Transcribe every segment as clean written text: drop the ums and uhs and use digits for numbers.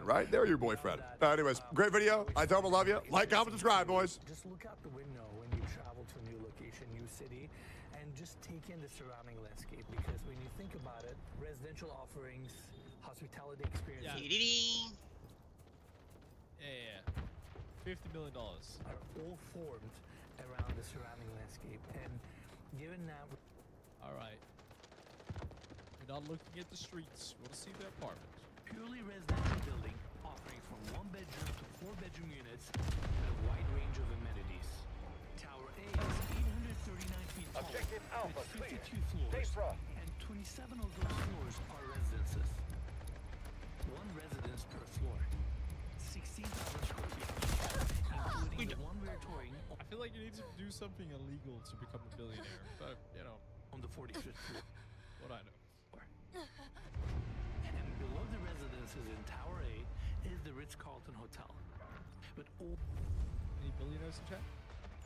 right? They're your boyfriend. Anyways, great video. I tell them I love you. Like, comment, subscribe, boys. Just look out the window when you travel to a new location, new city, and just take in the surrounding landscape. Because when you think about it, residential offerings, hospitality experiences Yeah. $50 million. are all formed around the surrounding landscape. And given that... Alright. We're not looking at the streets. We want to see the apartment. Purely residential building offering from 1 bedroom to 4 bedroom units and a wide range of amenities. Tower A is 839 feet tall, Objective Alpha with 52 clear. Stay floors, front. and 27 of those floors are residences. 1 residence per floor. 16,000 square feet, including 1 rear touring I feel like you need to do something illegal to become a billionaire, but you know, on the 45th floor. what I know. And below the residences in Tower A is the Ritz-Carlton Hotel. But all Any billionaires in chat?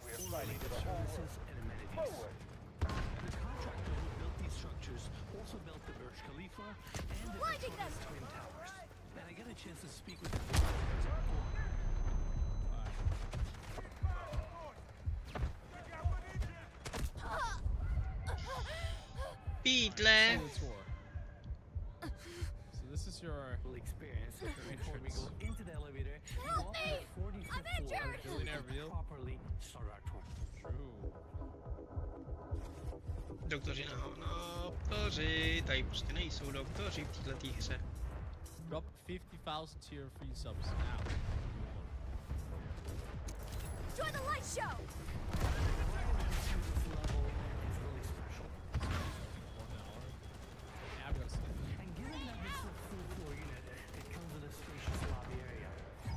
We are related fighting to the whole services and amenities. forward. The contractor who built these structures also built the Burj Khalifa and the Victoria's Twin Towers. And I got a chance to speak with the designers at home. Pítle. So this is your Experience before we go into the elevator and go up to the 45th floor so we Billionaire can real? properly start our tour. true. Doktoři no, doktoři, tady prostě nejsou doktoři v této hře. Drop 50,000 tier free subs now. Join the light show! This level is really special. 1 hour. Yeah, I'm gonna say. And given that this is a full floor unit, it comes with a spacious lobby area.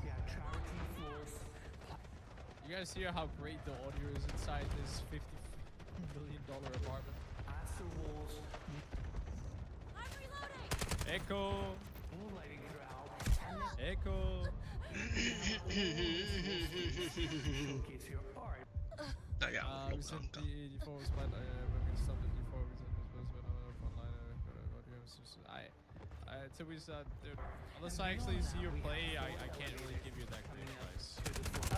We have charity floors. You guys hear how great the audio is inside this $50 million apartment? Plaster walls, I'm reloading! Echo! mood lighting throughout, and Echo! showcase your art. No ja, We sent the 84 was but when we stopped at 84 we sent this online until we said dude, unless I actually see your play I can't really give you that clear advice.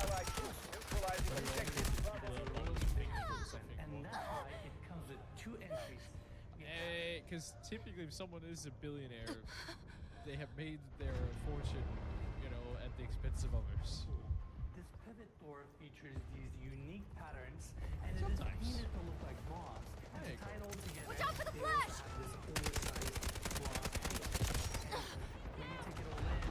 Allied troops neutralizing objective And that's why it comes with 2 entries. Because typically if someone is a billionaire, they have made their fortune, you know, at the expense of others. This pivot door features these unique patterns, and it is Sometimes. painted to look like bronze. And There you go. tied all together, Watch out for the they flash! also have this oversized bronze paint. And when you take it all in,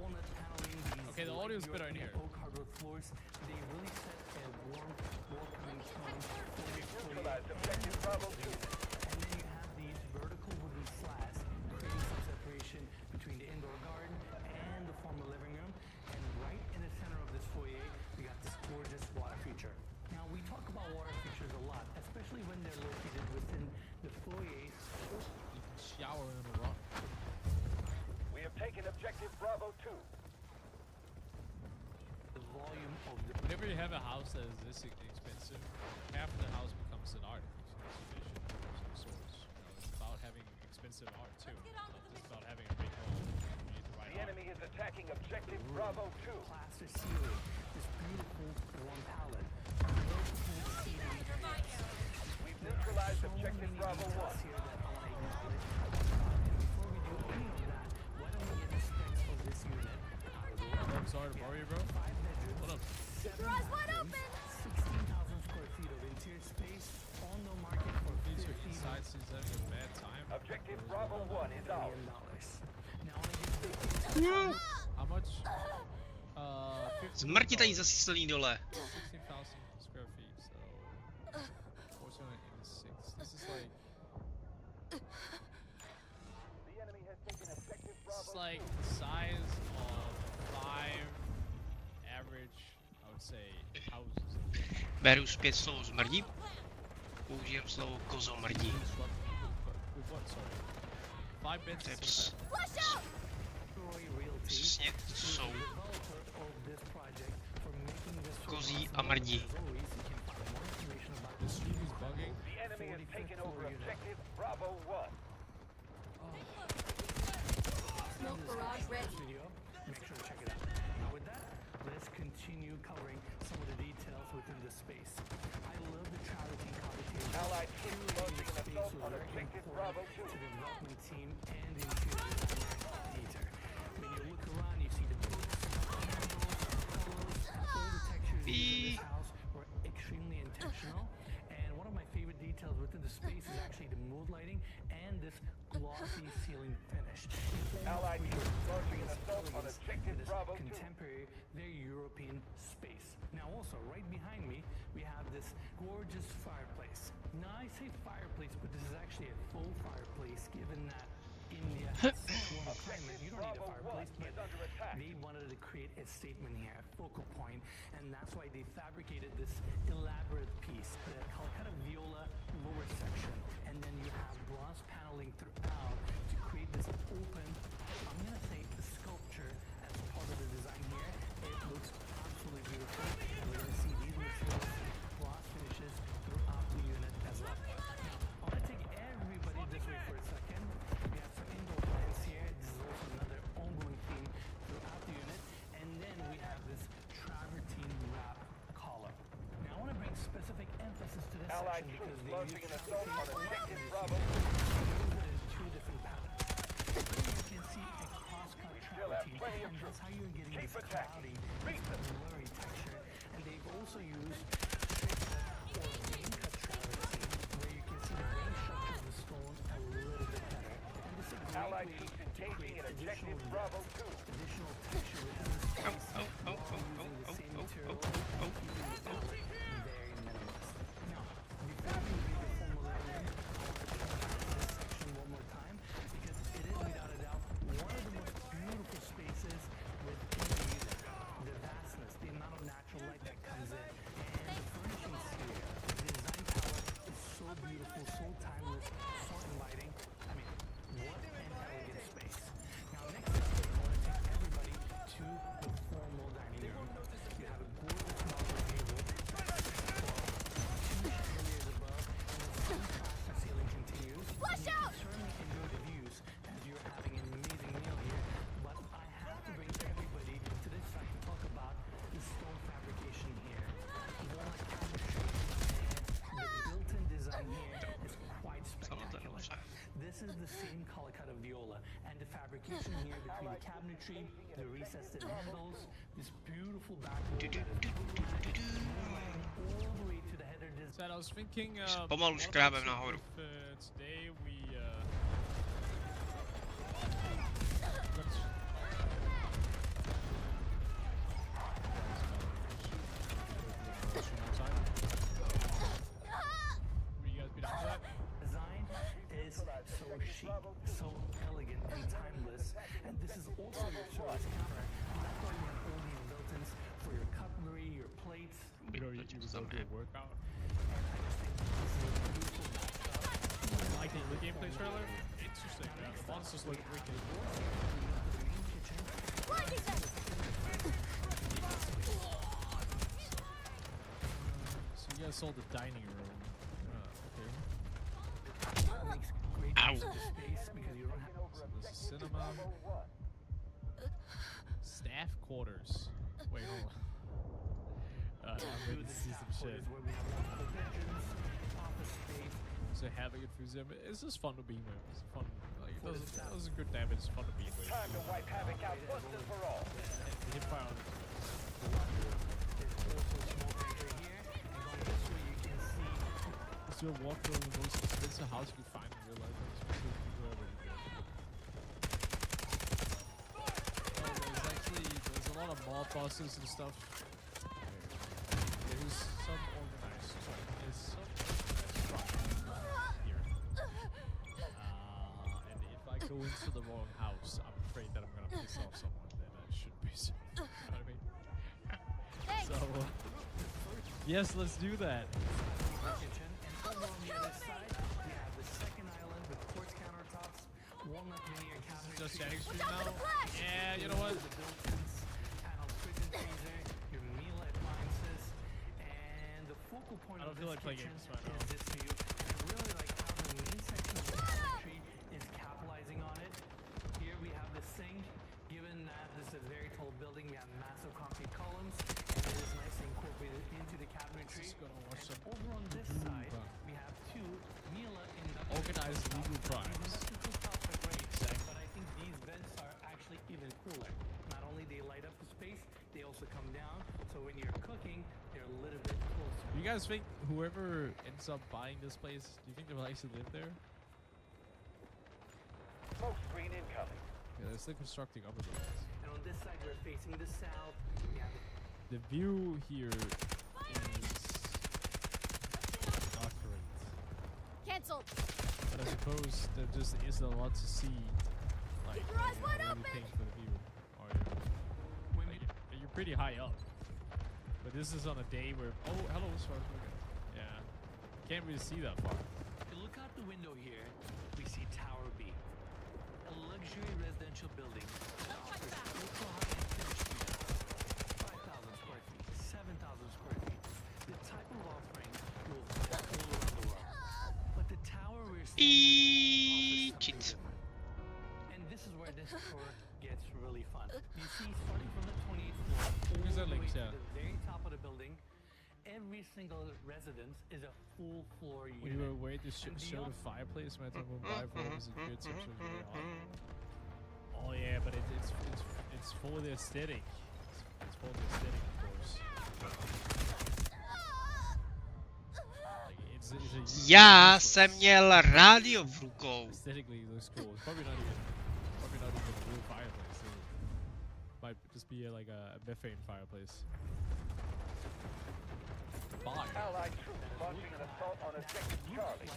walnut paneling, these Okay, the audio's better in European here. oak hardwood floors, they really set a warm, welcoming tone for your neutralized objective Bravo 2. And then you have these vertical wooden slats creating some separation between the indoor garden and the formal living room. And right in the center of this foyer, we got this gorgeous water feature. Now, we talk about water features a lot, especially when they're located within the foyers. You can shower in a rock. We have taken objective Bravo 2. The volume of the Whenever you have a house that is this expensive, half the house becomes an art exhibition of some sorts. You know, it's about having expensive art too. Let's get on with Not the just about having a big home. You need to write The art. enemy is attacking objective Bravo 2. plaster ceiling, this beautiful warm palette, multiple ceiling areas. We've neutralized So objective many Bravo details 1. here that I want to acknowledge. And before we do any of that, why don't we get the specs of this unit out of the way? I'm sorry to bother you, bro. 5 bedrooms, What up? 7 Your eyes wide bathrooms, open! 16,000 square feet of interior space on the market for These are $50 inside since having a bad time. Objective Bravo 1 is ours. million. Now I give How much? 50 Zmrti tady zasíslení dole. 16,000 square feet, so 486. This is like The enemy has taken objective it's Bravo like 2. the size of 5 average, I would say, houses. Beru zpět slovo zmrdí. Použijem slovo kozomrdí. With what? Sorry. 5 beds. To je is so Flash out! přesně to jsou developer of this project for making this kozí a mrdí. As always, you can find more information about bad. The stream is bugging. The enemy has taken over objective Bravo 1. Smoke barrage ready. studio. Next Objective important Bravo to 2. the development team and the interior designer Peter. When you look around, you see the books, handles, colors, all the textures used in this house were extremely intentional. And one of my favorite details within the space is actually the mood lighting and this glossy ceiling finish. It almost Allied creates troops launching an this assault on elegance Objective to this Bravo 2. contemporary, very European space. Now also, right behind me, we have this gorgeous fireplace. Now I say fireplace, but this is actually a faux fireplace given that India has such warm climate. You don't need a fireplace, but they wanted to create a statement here, a focal point, and that's why they fabricated this elaborate piece, the Calcutta viola lower section, and then you have bronze paneling throughout to create this open, I'm gonna say, sculpture as part of the design here. It looks absolutely beautiful, and we're gonna see these materials, gloss finishes throughout the unit as well. Now, I wanna take everybody this way for a second. We have some indoor plants here. This is also another ongoing theme throughout the unit. And then we have this travertine wrap column. Now I want to bring specific emphasis to this Allied section because troops they launching use an assault on Objective Bravo 2. in two different patterns. Here you can see a cross-cut still have travertine, plenty of and that's how you're getting Keep this attacking. cloudy, Beat them. blurry texture. And they've also used straight cut or vein cut travertine, where you can see the vein structure of the stone a little bit better. And this is a great Allied way troops to engaging create in Objective additional Bravo depth, 2. additional texture within the space while using the same material and keeping the palette very minimalist. Now, before we review the formal living room, I want to come back to this section one more time because it is without a doubt one of the most beautiful spaces within the unit. The vastness, the amount of natural light that comes in, and the furnishings here. The design palette is so beautiful, so timeless, so inviting. I mean, what an elegant space. Now next up, I want to take everybody to the formal dining room. You have a gorgeous marble table, two chandeliers above, and the same plaster ceiling continues. Flush And you out! can certainly enjoy the views as you're having an amazing meal here. But I have to bring everybody to this side to talk about the stone fabrication here. Walnut cabinetry and the built-in design here is quite spectacular. This is the same Calcutta viola, and the fabrication here between the cabinetry, the recessed handles, this beautiful backboard that is all the way to the header design. So I was thinking, Pomalus what krábem if, nahoru. today we Will you guys be down for that? Design is so chic, so elegant and timeless, and this is also your service counter. And that's why you have all these built-ins for your cutlery, your plates. You know, you was going to do a workout. And I just think this is a beautiful backdrop. Like the gameplay trailer? Interesting. The monsters look wicked. The main kitchen. Blinding them! So you guys saw the dining room. Okay. Makes great Ow. use of the space because you don't have So there's a cinema. Staff quarters. Wait, hold on. I'm ready to see some shit. where we have multiple bedrooms, office space. So having it through Zim, it's just fun to be with. It's fun. Like, it does a good damage. It's fun to be with. Time to wipe havoc out once and for all. The hip fire on it. There's also a small pantry here, and going this way you can see It's your walk through the most expensive house you can find in real life. Especially if you go over here. There's a lot of mall buses and stuff. There's some organized. Sorry, there's some organized here. And if I go into the wrong house, I'm afraid that I'm gonna piss off someone that I shouldn't be. You know what I mean? Thanks! So, yes, let's do that. the kitchen, and over on the other side, we have the second island with quartz countertops, walnut veneer cabinetry. Just standing street Watch out for now. the flash! Yeah, you know what? The built-ins, panel fridge and freezer, your meal appliances, and the focal point I don't of feel this like playing kitchen games right now. is this view. I really like how the main section of the pantry is capitalizing on it. Here we have the sink. Given that this is a very tall building, we have massive concrete columns, and it is nicely incorporated into the cabinetry. Just gonna watch some. Over on this side, we have two Miele induction organize legal crimes. Exactly. But I think these vents are actually even cooler. Not only they light up the space, they also come down. So when you're cooking, they're a little bit closer. You guys think whoever ends up buying this place, do you think they will actually live there? Smoke screen incoming. Yeah, they're still constructing other buildings. And on this side, we're facing the south. Yeah. The view here is not great. Cancelled. But I suppose there just isn't a lot to see. Like, Keep your eyes you're wide not really open. paying for the view. Or you're pretty high up. But this is on a day where... Oh, hello, Sparkle. Yeah. Can't really see that far. If you look out the window here, we see Tower B, a luxury residential building that offers ultra high-end finished units, 5,000 square feet, 7,000 square feet. The type of offering you'll find all around the world. But the tower we're standing Cheat. in offers something different. And this is where this tour gets really fun. You see, starting from the 28th floor, Here's all that the way links, to yeah. the very top of the building, every single residence is a full floor unit. When you were away to And show the beyond- fireplace, when I talk about biforms and good tips was very hot. Oh yeah, but it's for the aesthetic. It's for the aesthetic, of course. Like, it's a unique Já resource. jsem měl rádio v rukou. Aesthetically, it looks cool. It's probably not even a real fireplace. It might just be like a methane fireplace. Bar. Allied troops launching an assault on objective Charlie.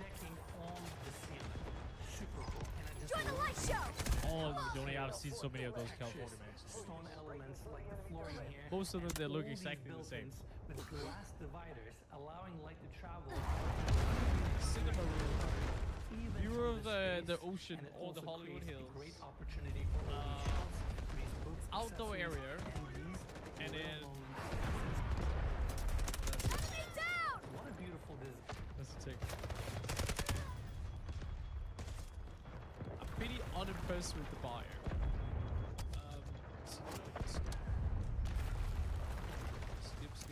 Decking on the ceiling. Super cool. And I just Join the love light show. Oh, you only have seen so many of those California mansions. stone elements like the flooring here. Most of them, they look All these exactly the same. built-ins with glass dividers, allowing light to travel. Cinema room. even View from of space, the ocean, and it all the also Hollywood creates a Hills. Great opportunity for open shelves, these books, Outdoor accessories, area. and And then- Enemy down. what a beautiful design. That's a tick. I'm pretty unimpressed with the buyer.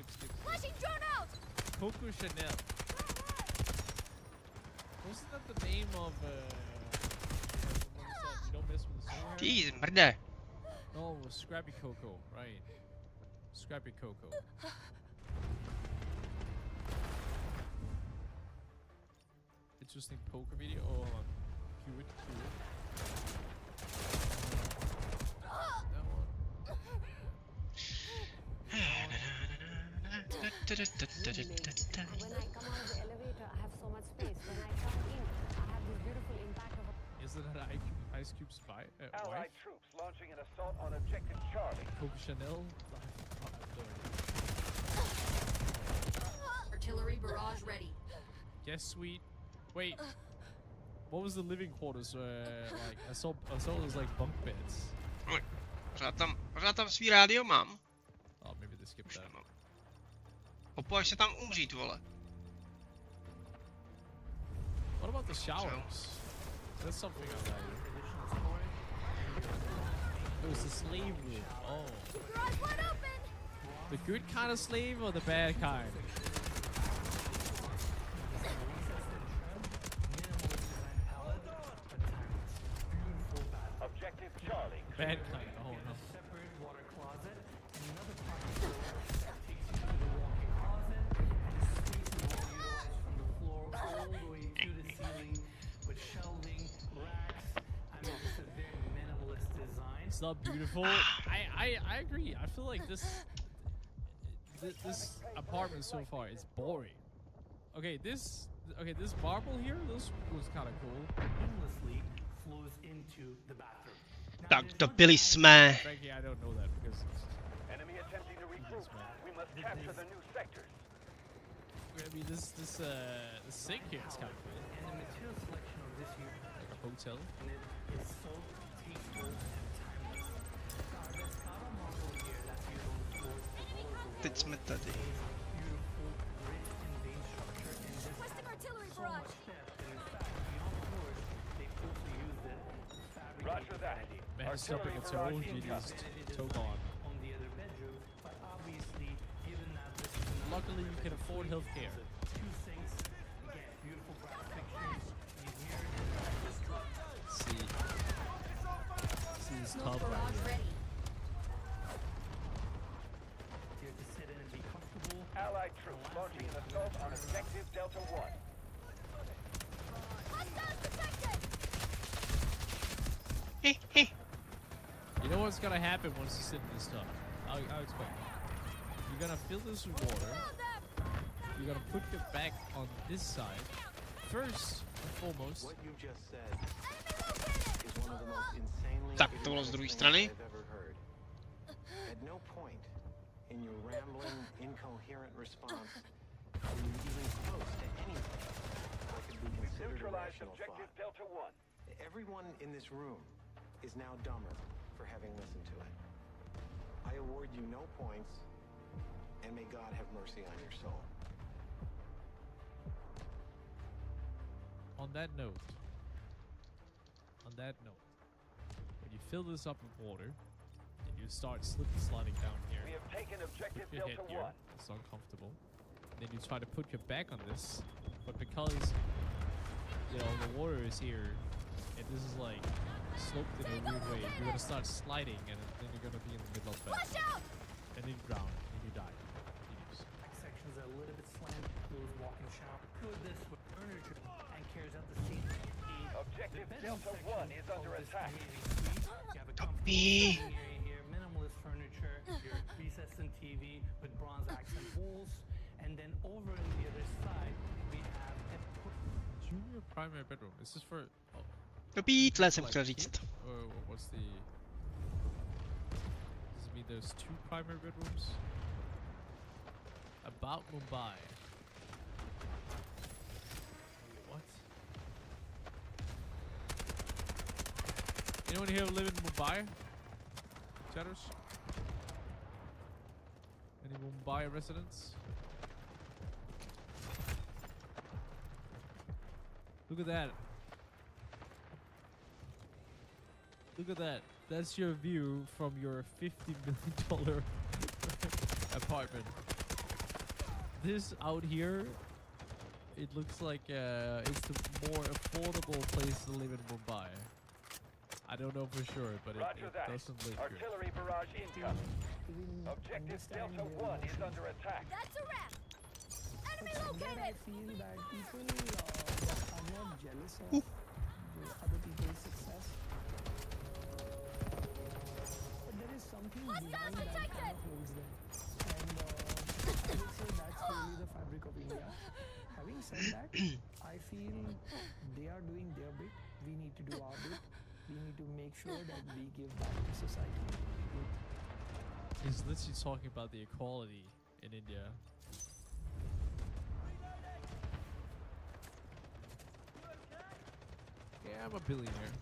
Skip. Flashing drone out. Coco Chanel. Wasn't that the name of what is that? You don't mess with the soul Ty zmrde. No, it was Scrappy Coco, right? Scrappy Coco. Interesting poker video. Oh, hold on. Cue it. That one. When I come out of the elevator, I have so much space. When I come in, I have this beautiful impact of a Isn't that Ice Cube's wife? Allied troops launching an assault on objective Charlie. Coco Chanel? Artillery barrage ready. Guest suite. Wait. What was the living quarters? Like I saw it was like bunk beds. Pořád tam svý rádio mám. Oh, maybe they skipped Už that. nemám. Opo, až se tam umřít, vole. What about the showers? That's something I value. It was the slave room. Oh. Keep your eyes wide open. The good kind of slave or the bad kind? Objective Charlie. Bad kind. Oh no. Separate water closet, and another part of the floor takes you to the walk-in closet, and the space is well utilized from the floor all the way to the ceiling with shelving, racks. I mean, it's a very minimalist design. It's not beautiful. I agree. I feel like this apartment so far is boring. Okay, this marble here, this was kind of cool. Seamlessly flows into the bathroom. Now, Tak there's to no byli doubt jsme. Frankly, I don't know that because Enemy attempting to regroup. We must capture the new sectors. I mean this sink here is kind of cool. And the material selection of this unit Like a hotel. and it is so tasteful and timeless. The Scala marble here that's used on the floors as well as the Teď jsme tady. beautiful grit and vein structure and this Requesting artillery so much barrage. depth and in fact beyond floors they also used it to fabricate Roger that. Man, stopping its own GD's toke on. on the other bedroom, but obviously given that this is not Luckily, you can afford healthcare. two sinks, again, beautiful brass fixtures, these this tub right here. Here to sit in and be comfortable. Allied troops launching an assault on objective Delta 1. Hostiles detected! You know what's gonna happen once you sit in this tub? I'll explain. You're gonna fill this with water. You're gonna put your back on this side. First and foremost. What you just said is one of the most insanely Tak, to bylo z druhé strany. I've ever heard. At no point in your rambling, incoherent response are you even close to anything that could be considered a Neutralized rational objective thought. Delta 1. Everyone in this room is now dumber for having listened to it. I award you no points, and may God have mercy on your soul. On that note, when you fill this up with water, and you start sliding down here, We have taken objective put your head Delta here, 1. it's uncomfortable. Then you try to put your back on this, but because the water is here, and this is like sloped in a weird way, you're gonna start sliding, and then you're gonna be in the middle of that, Flush out! and then you drown, and you die. Continues. Sections are a little bit slant. Those walk-in shop. Could this with furniture and carries out the same Objective The bedroom Delta section 1 is of under this attack. amazing suite. You have a comfortable Copy. sitting area here, minimalist furniture, your recessed TV with bronze accent walls, and then over on the other side we have Junior primary bedroom. Is this for? Oh, Kapitla jsem like chtěl kid? říct. Or what's the? Does it mean there's 2 primary bedrooms? About Mumbai. What? Anyone here live in Mumbai? Chatters? Any Mumbai residents? Look at that. Look at that. That's your view from your $50 million apartment. This out here, it looks like it's the more affordable place to live in Mumbai. I don't know for sure, but it Roger that. doesn't look good. Artillery barrage incoming. Objective Delta 1 is under attack. That's a wrap! Enemy I located! feel that people are not jealous of the other people's success. But there is something behind that kind of holds them. And I would say that's really the fabric of India. Having said that, I feel they are doing their bit. We need to do our bit. We need to make sure that we give back to society. He's literally talking about the equality in India. Yeah, I'm a billionaire.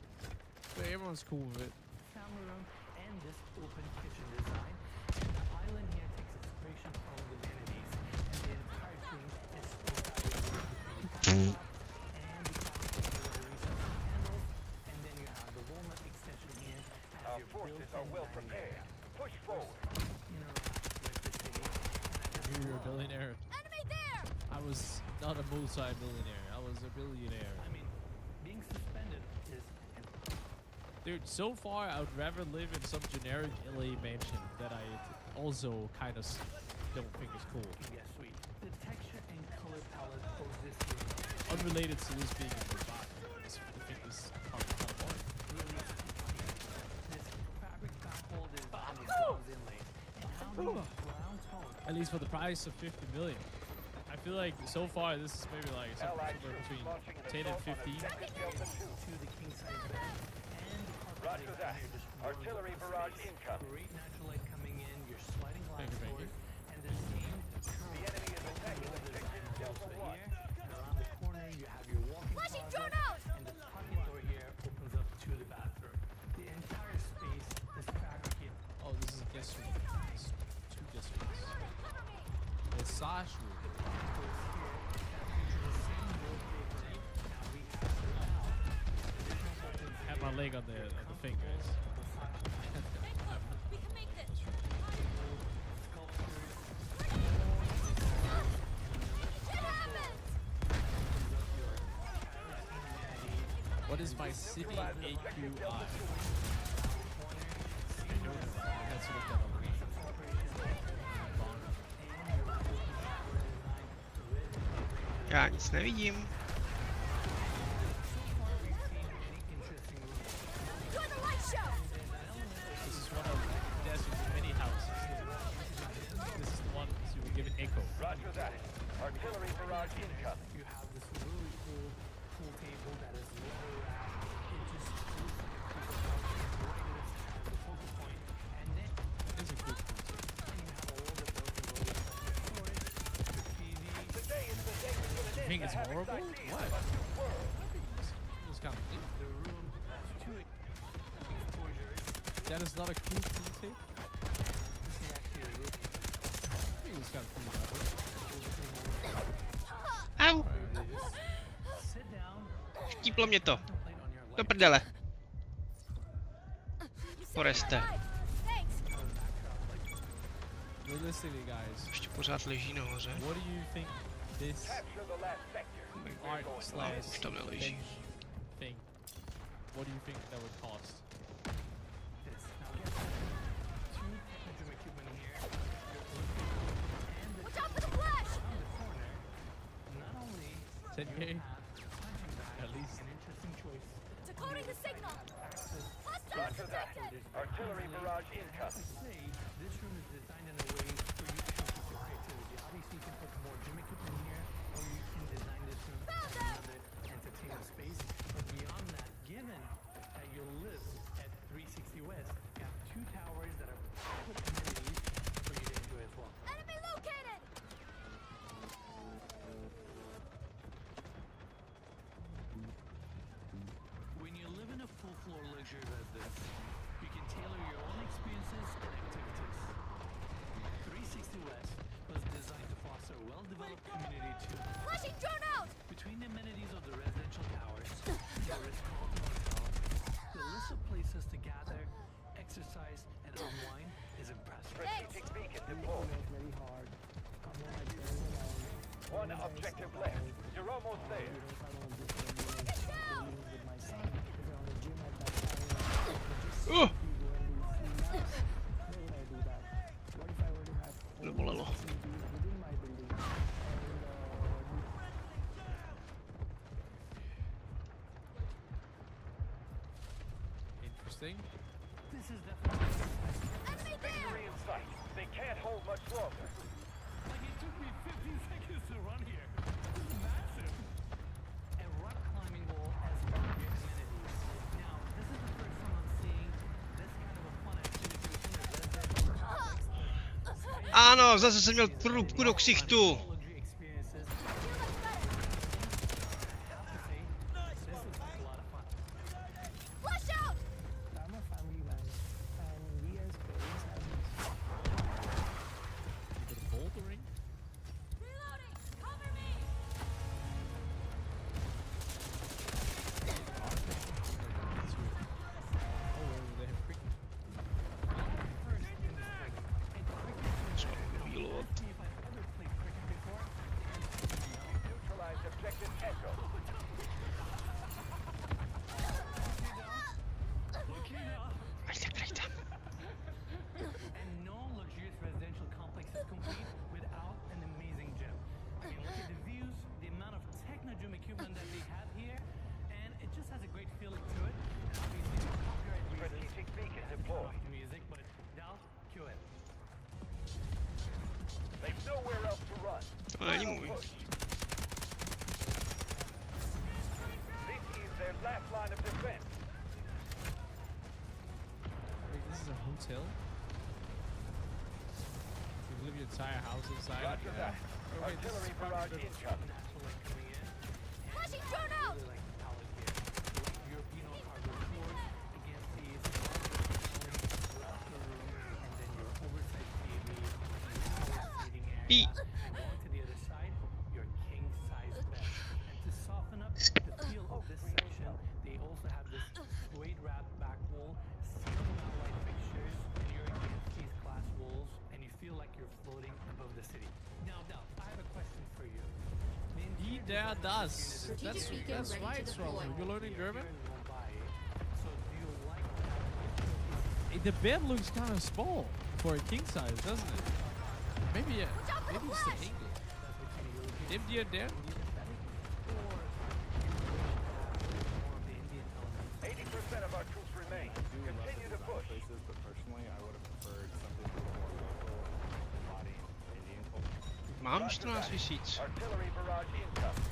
But everyone's cool with it. Family room and this open kitchen design. And the island here takes inspiration from the vanities, and the entire thing is split out between the top and the recessed handles, and then you have the walnut extension here as Our your forces are built-in well dining prepared. area. Push forward. Interact with the city, and I just You're a love billionaire. Enemy there! I was not a multi-millionaire. I was a billionaire. I mean, being suspended is Dude, so far I would rather live in some generic LA mansion that I also kind of don't think is cool. yeah, sweet. The texture and color palette of this room Unrelated to this being in Mumbai. I think this part of California. really this fabric backfold is on the bronze inlay, and how these brown tones At least for the price of 50 million. I feel like so far this is maybe like Allied somewhere troops between launching an 10 and assault on 15. objective Delta 2. to the king size bed and the carpet Roger laid that. here just warms Artillery up the barrage space. incoming. Great natural light coming in, your sliding glass Thank you. doors, and the same The enemy is attacking objective Delta 1. here. And around the corner you have your walk-in Flashing closet, drone out! and the pocket door here opens up to the bathroom. The entire space is fabricated. Oh, this is a guest room. It's 2 guest rooms. Massage room. Had my leg on the fingers. We can make this! Shit happens! What is my city AQI? Já nic nevidím. Enjoy the light show! This is one of Desert's many houses. This is the one so we give it echo. Roger that. Artillery barrage incoming. You have this really cool pool table that is leather wrapped. It just looks like a piece of art. As the focal point, and then It is a cool thing. you have all the bells and whistles like your storage, your TV. Today is the day we put an You end think to it's Havoc's horrible? ideas What? of a new world. It was kind of neat. The room has two exposures. That is not a cool pool tape. This is actually a roof. I think it was kind of cool. That Au! Sit down, Vtíplo mě to. contemplate on your Do life. prdele. You saved Foreste. my life. Thanks. Realistically, guys, Ještě pořád leží nahoře. what do you think this Capture the last sector. art slash Už tam neleží. bench thing? What do you think that would cost? This. Now get this. Two technical equipment here. And the Watch out for the flash! on the corner. Not only 10K? punching bag, At least. an interesting choice. Decoding the signal! Access. Hostile Roger that. detected! Artillery barrage I have to incoming. say, this room is designed in a way for you to showcase your creativity. Obviously, you can put more gym equipment here, or you can design this room as another entertainment space. But beyond that, given that you live at 360 West, you have two towers that are public amenities for you to enjoy as well. Enemy located! When you live in a full-floor luxury residence, you can tailor your own experiences and activities. 360 West was designed to foster a well-developed community too. Flashing drone out! Between the amenities of the residential towers, there is Carlton Hotel. The list of places to gather, exercise, and unwind is impressive. Strategic beacon deployed. Very hard. One objective left. You're almost there. Oh! Nebolelo. Interesting. This is definitely Enemy there! Victory in sight. They can't hold much longer. like it took me 15 seconds to run here. This is massive. A rock climbing wall as part of your amenities. Now, this is the first time I'm seeing this kind of a fun activity within a residential complex. Ano, zase jsem měl trubku do ksichtu. Luxury experiences. This looks like a lot of fun. Flash out! I'm a family man, and we as parents have A bit of bouldering. Reloading! Cover me! Oh, they have cricket. Reload. see if I've ever played cricket before. Neutralize objective Echo. Okay now. Ajde, tam. And no luxurious residential complex is complete without an amazing gym. I mean, look at the views, the amount of techno gym equipment that they have here, and it just has a great feeling to it. And obviously, the copyright reasons, Strategic beacon it has to cut deployed. off the music, but Dal, cue it. They've nowhere else to run. To není Final můj. push. This is their last line of defense. Wait, this is a hotel? You live your entire house inside? Roger that. Oh, wait, this is Artillery probably barrage the- incoming. Natural light coming in. Flashing drone out! Really like the palette here. The like European hardwood floors against these locker room, and then your oversized TV, your seating area, Beat. and going to the other side, your king-size bed. And to soften up the feel of this section, they also have this suede wrapped back wall, ceiling mount light fixtures, and you're against these glass walls, and you feel like you're floating above the city. Now, I have a question for you. The He interior there design does. unit is That's beacon ready right, to Strong. deploy. You're learning German? here in Mumbai. So do you like that? The bed looks kind of small for a king size, doesn't it? Maybe, Watch out for the maybe it's the flash! angle. That's between European Dem dir der? and Continue to push. places, but personally, I would have preferred something a little more local, embodying Indian culture. Mám 14 000. Artillery barrage incoming.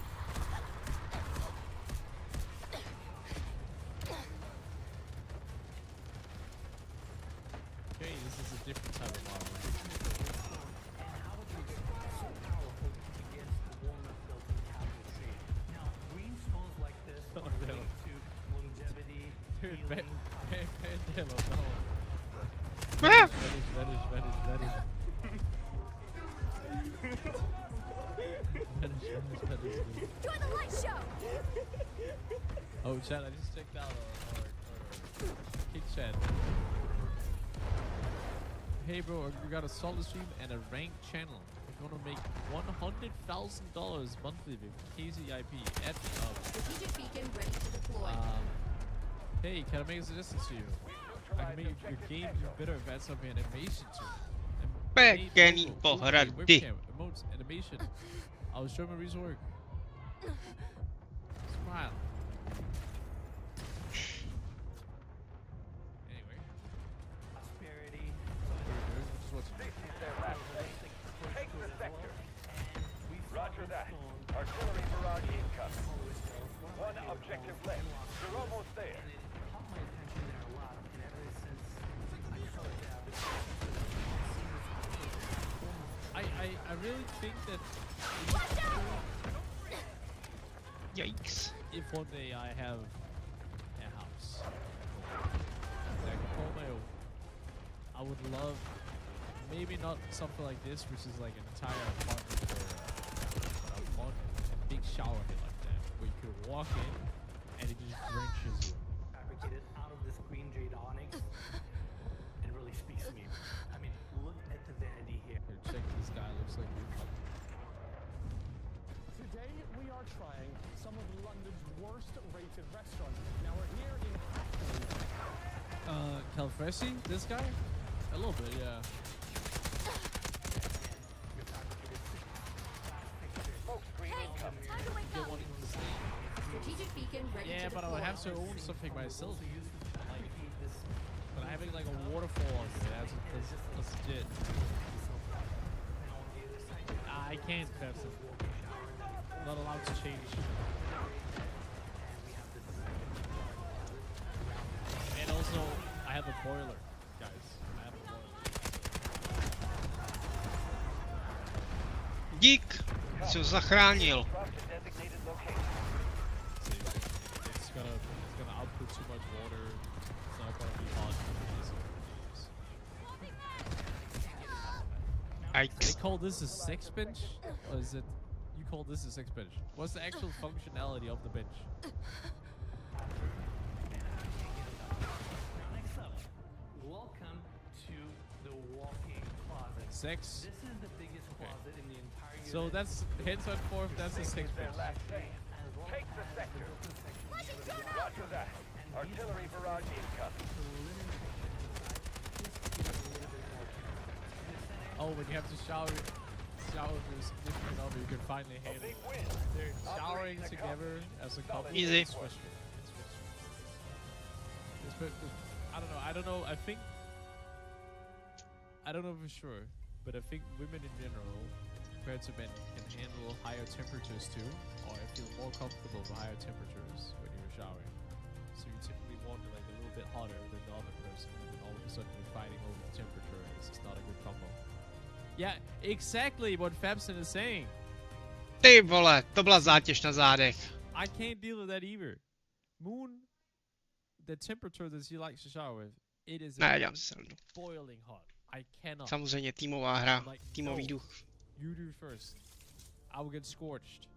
Okay, this is a different type of armor. And how would you get so powerful against walnut built-in cabinetry? Now, green stones like this are no. linked to longevity, Dude, healing. Mandela, no. Ah! Vanish. Join the light show! Oh, chat, I just checked out our kick chat. Hey, bro, you got a solid stream and a ranked channel. We're gonna make $100,000 monthly with KZIP. Add me up. Strategic beacon ready to deploy. Hey, can I make a suggestion to you? I can make your game do better if I add some animation to it. Pekný pohrady. Webcam, emotes, animation. I'll show my reason work. Smile. Anyway. Prosperity. Just watching. This is their last phase. Take the sector. Roger that. Artillery barrage incoming. One objective left. You're almost there. And it caught my attention there a lot. And ever since I saw it down, I really think that Yikes. if one day I have a house that I can call my own, I would love maybe not something like this, which is like an entire apartment or a big shower head like that, where you could walk in and it just drenches you. fabricated out of this green jade onyx. It really speaks to me. I mean, look at the vanity here. Here, check this guy, looks like you. Today we are trying some of London's worst rated restaurants. Now we're here in Hackney. Calfresci? This guy? A little bit, yeah. Smoke screen Hey, incoming. time to wake up! Strategic beacon ready Yeah, to but I deploy. would have to own something myself. Like, but having like a waterfall on there, that's legit. I can't, that's it. Not allowed to change. And also, I have a boiler, guys. I have a boiler. Dík. Jsi ho zachránil. Cross the designated location. See, it's gonna output too much water. It's not gonna be hot. They Yikes. call this a sex bench? Or is it, you call this a sex bench? What's the actual functionality of the bench? Next up, welcome to the walk-in closet. Sex? This is the biggest closet in the entire unit. So that's, hence and forth, that's a sex Their bench. last stand. Take the sector. Roger that. Artillery barrage incoming. Oh, when you have to shower with your significant other, you can finally handle Big it. win. They're showering together as a couple. Easy. It's frustrating. I don't know. I don't know for sure, but I think women in general, compared to men, can handle higher temperatures too, or I feel more comfortable with higher temperatures when you're showering. So you typically want it like a little bit hotter than the other person, and then all of a sudden you're fighting over the temperature, and it's just not a good combo. Yeah, exactly what Fabson is saying. Ty vole, to byla zátěž na zádech. I can't deal with that either. Moon, the temperature that she likes to shower with, it is Ne, dělám si srandu. boiling hot. I cannot. Samozřejmě týmová hra, Like, týmový no. duch. You do first. I will get scorched.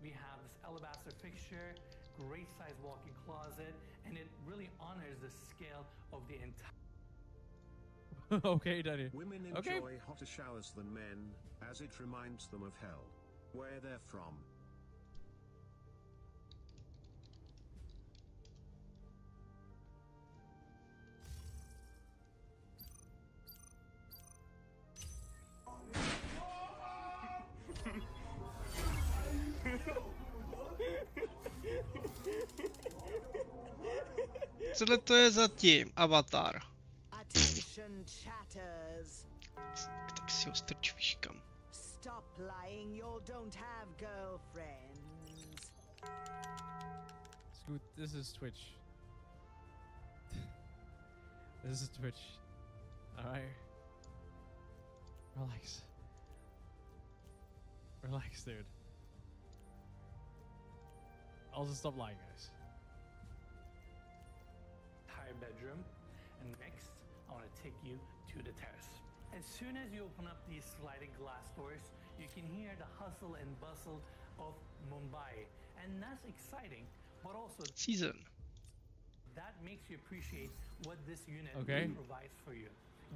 We have this alabaster fixture, great size walk-in closet, and it really honors the scale of the entire. Okay, Danny. Women Okay. enjoy hotter showers than men, as it reminds them of hell, where they're from. Co to je zatím? Avatar. Attention chatters. Tak si ho strč víš kam. Stop lying, you don't have girlfriends. Scoot, this is Twitch. This is Twitch. Alright. Relax. Relax, dude. Also, stop lying, guys. Entire bedroom, and next I want to take you to the terrace. As soon as you open up these sliding glass doors, you can hear the hustle and bustle of Mumbai, and that's exciting, but also Season. that makes you appreciate what this unit provides for you,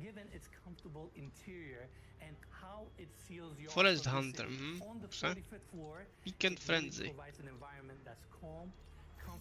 given its comfortable interior and how it seals you Forest off from the Hunter, city. On the 35th floor, Weekend it Frenzy. really provides an environment that's calm,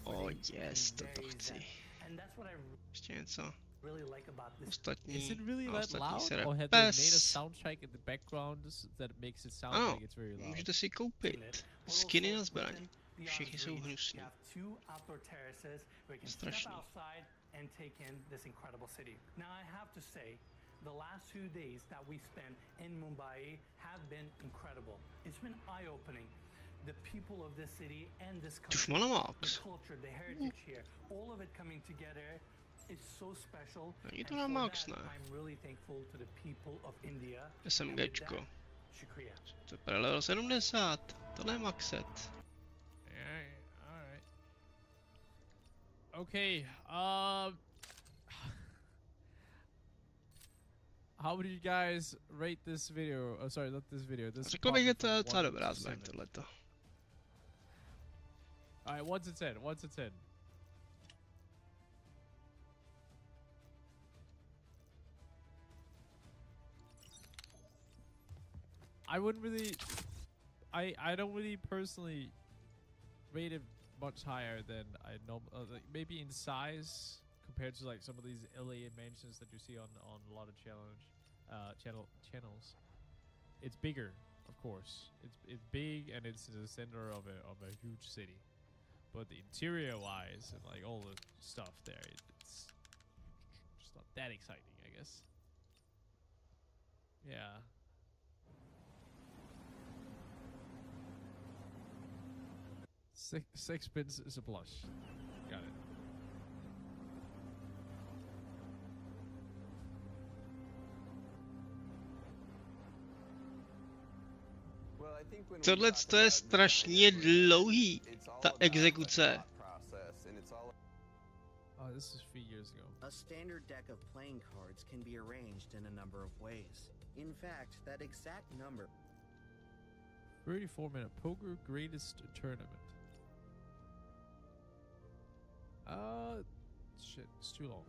Oh comforting, yes, and to very chci. zen. And that's what I Ještě něco. really like about this. Is it really that ostatní loud, se or have they made a pes. soundtrack in the background that makes it sound Ano, like it's very loud? můžete si koupit skiny na zbraň. Všichni jsou hnusní. You have two outdoor terraces where you can Strašný. step outside and take in this incredible city. Now I have to say, the last 2 days that we spent in Mumbai have been incredible. It's been eye-opening. The people of this city and this country, the culture, the heritage here, all of it coming together is so special. Není And to na for max, that, ne? I'm really thankful to the people of India. And with SMGčko. that, Shukriya. To je pro level 70. Tohle je maxet. Alright. Okay, how would you guys rate this video? Oh, sorry, not this video. This Řekl bych, že to je from docela 1 dobrá to zbraň 7. tohleto. Alright, 1 to 10. 1 to 10. I wouldn't really. I don't really personally rate it much higher than I know. Like maybe in size compared to like some of these LA mansions that you see on a lot of channels. It's bigger, of course. It's big and it's in the center of a huge city. But the interior wise and like all the stuff there, it's just not that exciting, I guess. Yeah. Sixpence is a blush. Got it. Tohle to je strašně dlouhý, ta exekuce. Oh, this is 3 years ago. A standard deck of playing cards can be arranged in a number of ways. In fact, that exact number 34-minute poker greatest tournament. Shit, it's too long.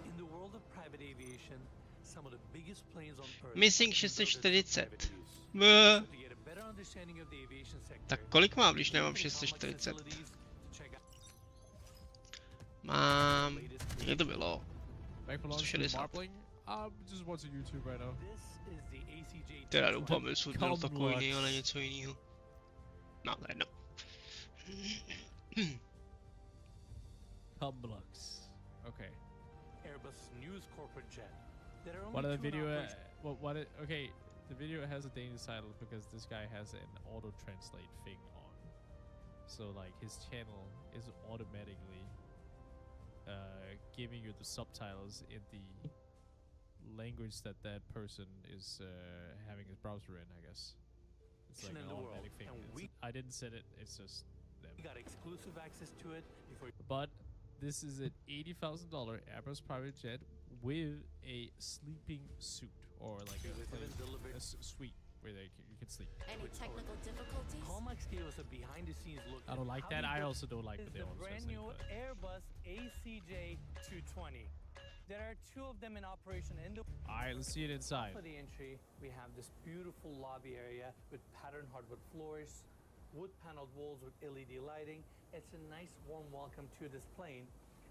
In the world of private aviation, some of the biggest planes on Earth. Missing 640. To get a better understanding of the aviation sector. Tak kolik mám, když nemám 640? Mám... Kde to bylo? Back for launch 160. marbling. I'm just watching YouTube right now. Teda doufám, že jsem byl takový, ale něco jiného. No, to je jedno. Cumblux. Okay. Airbus News corporate jet. There are What only the two in video? operation. Okay, the video has a Danish title because this guy has an auto translate thing on. So like his channel is automatically giving you the subtitles in the language that that person is having his browser in, I guess. It's like an automatic thing. I didn't set it, it's just them. We got exclusive access to it before. But this is an $80,000 Airbus private jet with a sleeping suit or like a suite where you can sleep. Any technical difficulties? Hallmark gave us a behind-the-scenes look. I don't like that. I also don't like is the the auto brand translate, new but- Airbus ACJ 220. There are two of them in operation in the. Alright, let's see it inside. For the entry, we have this beautiful lobby area with patterned hardwood floors, wood-paneled walls with LED lighting. It's a nice warm welcome to this plane.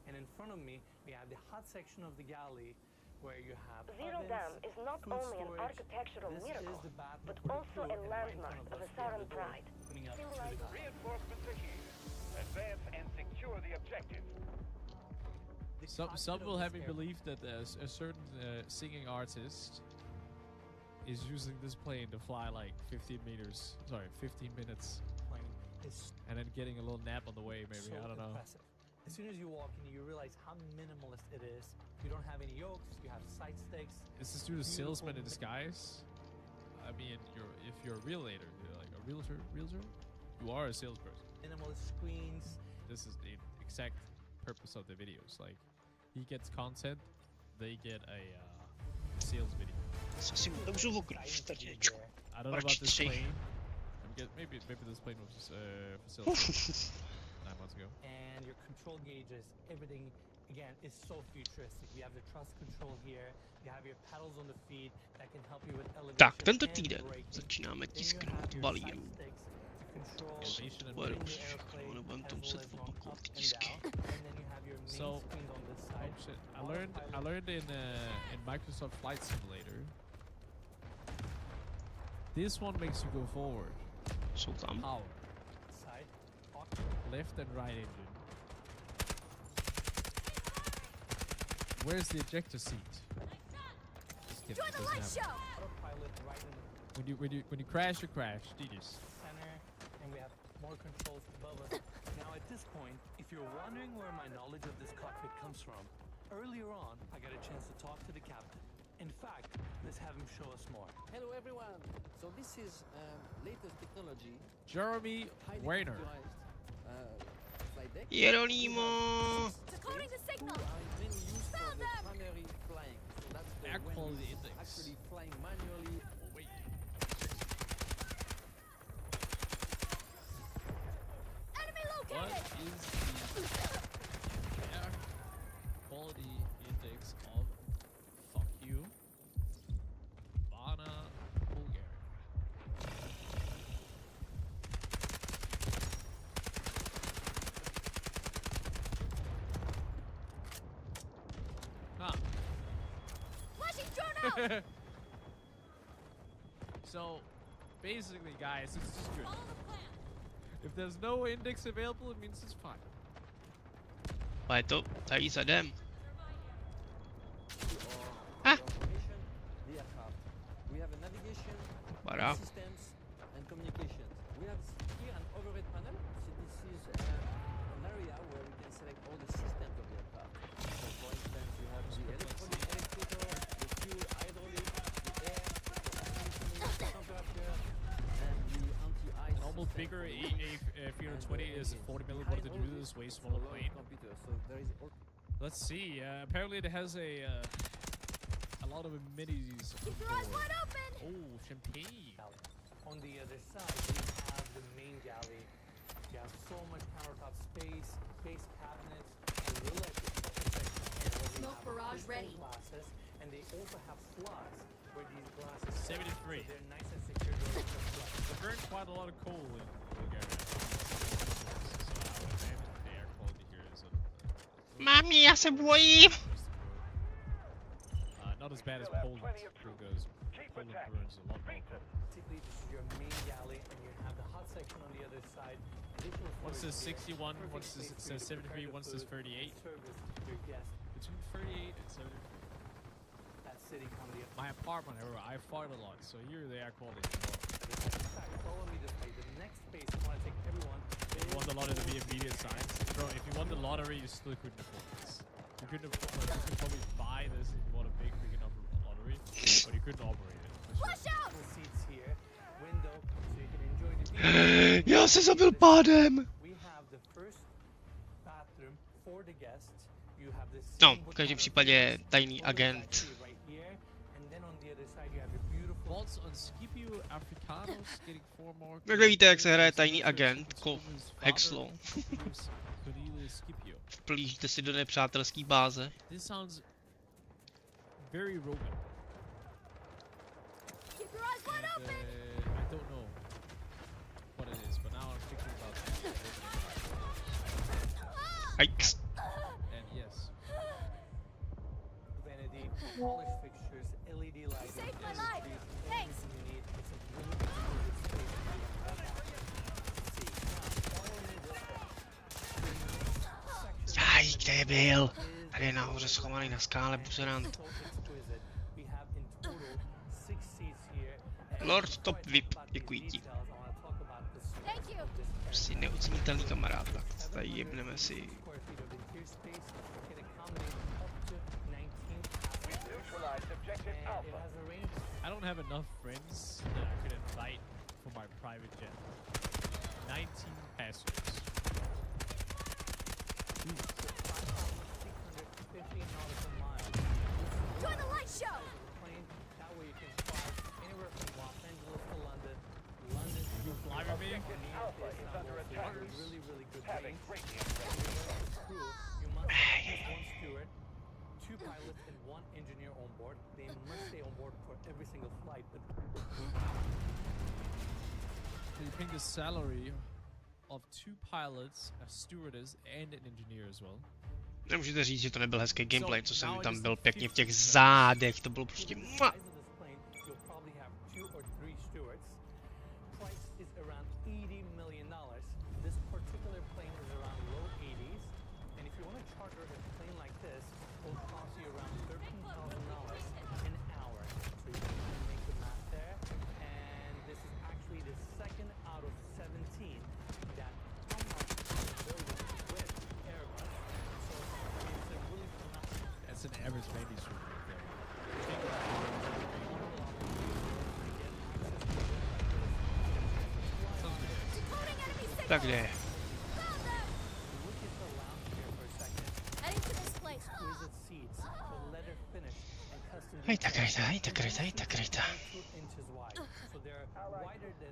And in front of me, we have the hot section of the galley where you have Zero ovens, Dam is not food only an storage. architectural This miracle, is the bathroom but for the also crew, a and right in landmark front of a us, we have southern the door pride. opening up to Civilized the Reinforcements are here. Let's Advance and secure the objective. Some will have me believe that there's a certain singing artist is using this plane to fly like 15 minutes, and then getting a little nap on the way, maybe. So I don't know. impressive. As soon as you walk in, you realize how minimalist it is. You don't have any yokes. You have side stakes. Is this dude a salesman in disguise? I mean, if you're a realtor, you're like a realtor, you are a salesperson. Minimalist screens. This is the exact purpose of the videos. Like, he gets content, they get a sales video. I don't know about this plane. Maybe this plane was for sale 9 months ago. And your control gauges, everything, again, is so futuristic. You have the thrust control here. You have your pedals on the feet that can help you with elevation. Tak, tento týden začínáme tisknout balíru. Nebudem to muset opakovat ty tisky. So, oh shit, I learned in Microsoft Flight Simulator. This one makes you go forward. Jsou tam. Power. Left and right engine. Where's the ejector seat? Skip, Join the light show. When you crash, you crash. Jesus. Center, and we have more controls above us. Now at this point, if you're wondering where my knowledge of this cockpit comes from, earlier on I got a chance to talk to the captain. In fact, let's have him show us more. Hello everyone. So this is latest technology. Jeremy Weiner. Flight deck. Jeronimo. Decoding the signal. Found them. Primary flying. So that's the Air when quality it's index. actually flying manually. Oh, wait. Enemy What located. is the air quality index of fuck you, Vana, Bulgaria? Flashing drone out. So, basically, guys, it's just good. If there's no index available, it means it's fine. A je to tady zadem. We have a navigation, Bará. systems, and communications. We have here an overhead panel. So this is an area where we can select all the systems of the aircraft. So for instance, you have the electronic electrical, the fuel, hydraulic, the air, the temperature, and the anti-ice. Normal bigger A320 is 40 million. What did you do? This way smaller plane. Computer. So there is. Let's see. Apparently, it has a lot of amenities. Keep your eyes wide open. Oh, champagne. On the other side, we have the main galley. You have so much countertop space, base cabinets, and roulette section. Smoke barrage ready. Glasses, and they also have slots where these glasses 73. So they're nice and secure. They burn quite a lot of coal in Bulgaria. So I would imagine the air quality here is Mami, já se bojím. not as bad as Poland, because Poland burns a lot more coal. Basically, this is your main galley, and you have the hot section on the other side. One says 61, one says 73, one says 38. Between 38 and 73. That city comedy. My apartment, however, I fart a lot, so here the air quality is low. In fact, follow me this way. The next space, I want to take everyone. If you want the lottery to be a medium size, bro, if you won the lottery, you still couldn't afford this. You couldn't afford, like, you could probably buy this if you want a big freaking lottery, but you couldn't operate it. Flush out! Seats here, window, so you can enjoy the view. Já se zabil pádem. We have the first bathroom for the guests. You have this. No, v každém případě tajný agent. Right here, and then on the other side you have your beautiful. Bolts on Scipio Africanos getting 4 more. Jak víte, jak se hraje tajný agent, jako Hexlo. Vplížíte si do nepřátelské báze. This sounds very Roman. Keep your eyes wide open. I don't know what it is, but now I'm thinking about Yikes. And yes. Vanity, polished fixtures, LED lighting. Saved my life. Thanks. You need it's a really good space. See, now follow me this way. kde je byl? Tady je nahoře schovaný na skále buzerant. Lord Top Whip, děkuji ti. Prostě neocenitelný kamarád, tak tady jebneme si. I don't have enough friends that I could invite for my private jet. 19 passengers. Join the light show! That way you can fly anywhere from Los Angeles to London. London to Fly with me? Alpha is under attack. really, really good Having range. great Crew, you must have one steward, 2 pilots, and 1 engineer on board. They must stay on board for every single flight. But So you paying the salary of 2 pilots, a stewardess, and an engineer as well. Nemůžete říct, že to nebyl hezký gameplay, co jsem tam byl pěkně v těch zádech, to bylo prostě mua. you'll probably have 2 or 3 stewards. Price is around $80 million. This particular plane is around low 80s, and if you want to charter a plane like this, it will cost you around $13,000 an hour. So you can make the math there. And this is actually the second out of 17 that come up with Airbus. So it's a really phenomenal. That's an average baby suit right there. Tak kde je? Heading to this place. Hejta, krejta.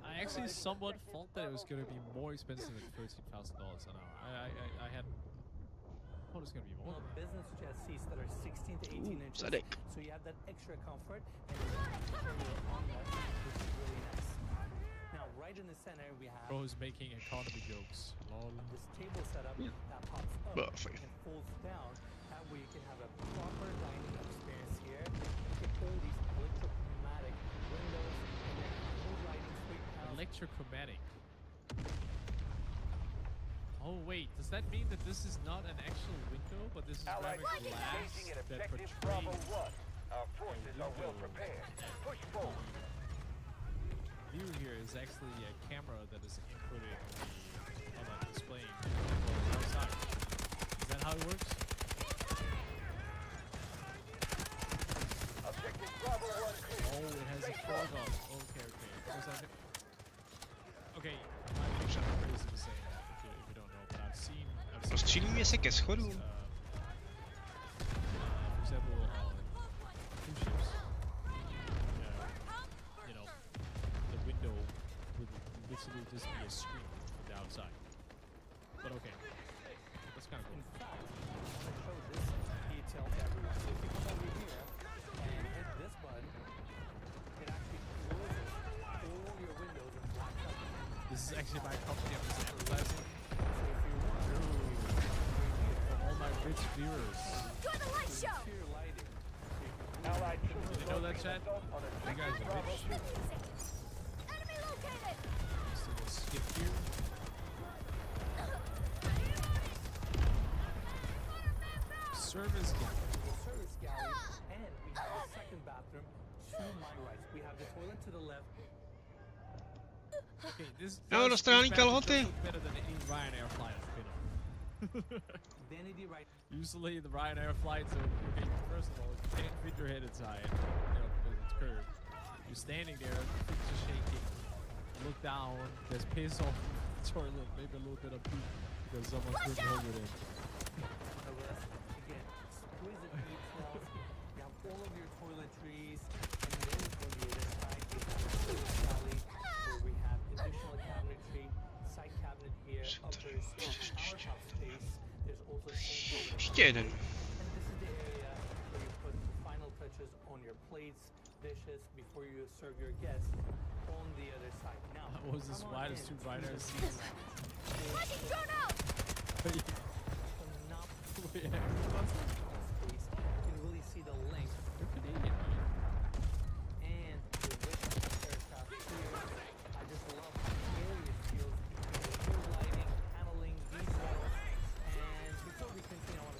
I actually somewhat thought that it was going to be more expensive than $13,000 an hour. I had thought it was going to be more. Business jet seats that are 16 to 18 inches. Zadek. So you have that extra comfort and on that, which is really nice. Now, right in the center, we have Bro is making economy jokes. Lol. this table setup that pops up Buffy. and folds down. That way you can have a proper dining experience here. You can all these electrochromatic windows and then full lighting suite panels. Electrochromatic. Oh wait, does that mean that this is not an actual window, but this is rather glass Engaging at that objective Bravo portrays 1. Our forces are well prepared. Push forward. view here is actually a camera that is inputted on that display outside. Is that how it works? Objective Bravo 1 clear. Oh, it has a fog on. Okay. Because okay, my fiction is the same if you don't know, but I've seen Rozstřílíme se ke schodům. for example, cruise ships. You know, the window would literally just be a screen from the outside. But okay, that's kind of cool. In fact, I show this detail to everyone. So if you come over here and hit this button, it actually closes all your windows and blacks out. This is actually my company I'm just advertising. So if you want to, For all my rich viewers. Join the light show! interior lighting. Allied Did you know that, chat? You guys are rich. Enemy located! So we'll skip here. Service galley. Service galley, and we have the second bathroom to my right. We have the toilet to the left. Okay, this No, this strany bathroom kalhoty. does look better than any Ryanair flight I've been on. Vanity right. Usually the Ryanair flights are, okay, first of all, you can't fit your head inside, you know, because it's curved. You're standing there, feet are shaking, look down, there's piss off the toilet, maybe a little bit of poop because someone couldn't hold it in. Again, exquisite details. You have all of your toiletries, and then on the other side we have a service galley where we have additional cabinetry, side cabinet here, upper powerhouse space. There's also Ještě jeden. and this is the area where you put the final touches on your plates, dishes before you serve your guests on the other side. Now, What was this come on wide as in. two Ryanair seats? Flashing drone out! Yeah. Space. You can really see the length You're Canadian, right? and the width of the aircraft here. I just love how airy it feels. The good lighting, paneling, details. And before we continue, I want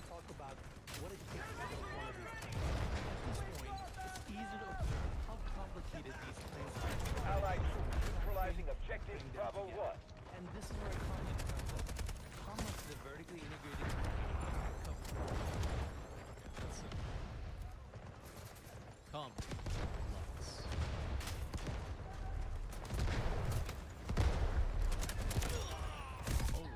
come. Lots. Holy,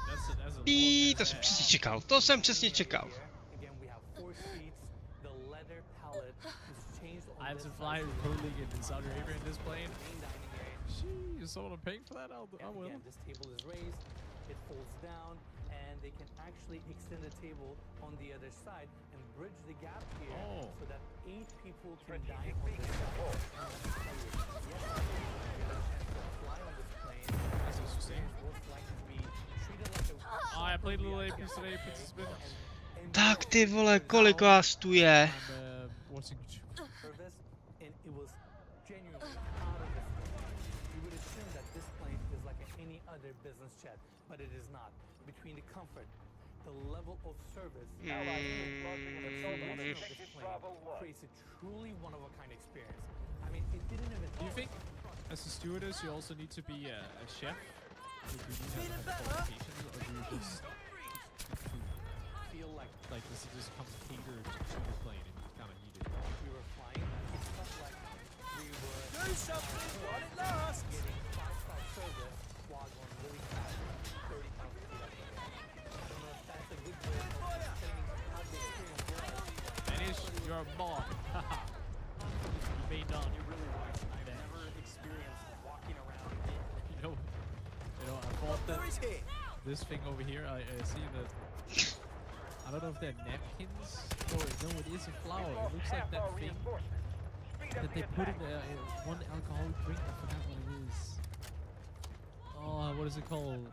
that's a Pííí, long to jsem ass přesně čekal, to jsem přesně čekal. Again, we have 4 seats. The leather pallet is changed on I have this to side, fly so in you Pro have League in Saudi Arabia in this plane. main dining area. Sheesh, someone paying for that? I And will. again, this table is raised, it folds down, and they can actually extend the table on the other side and bridge the gap here so that 8 people can dine on this side. And let me tell you, yes, you get a chance to fly on this plane. That's interesting. Most likely to be treated like a Oh, I played a little Apex today, participant. Tak ty vole, kolik vás tu je? I'm watching service, and it was genuinely out of this world. You would assume that this plane is like any other business jet, but it is not. Between the comfort, the level of service, the of this plane creates a truly one-of-a-kind experience. I mean, it didn't even. Do you think, as a stewardess, you also need to be a chef? Do you need to have qualifications, or do you just feel like this just comes catered to the plane and you kind of eat it? we were flying? It felt like we were Do something while it lasts! getting 5-star service while going really fast, 30,000 feet up in the air. I don't know if that's a good way of saying how the experience was. Finish your mod. You may not. You're really right. I've never experienced walking around in You know, I bought this thing over here. I see that. I don't know if they're napkins. No, it is a flower. It looks like that thing that they put in one alcoholic drink. I forgot what it is. Oh, what is it called?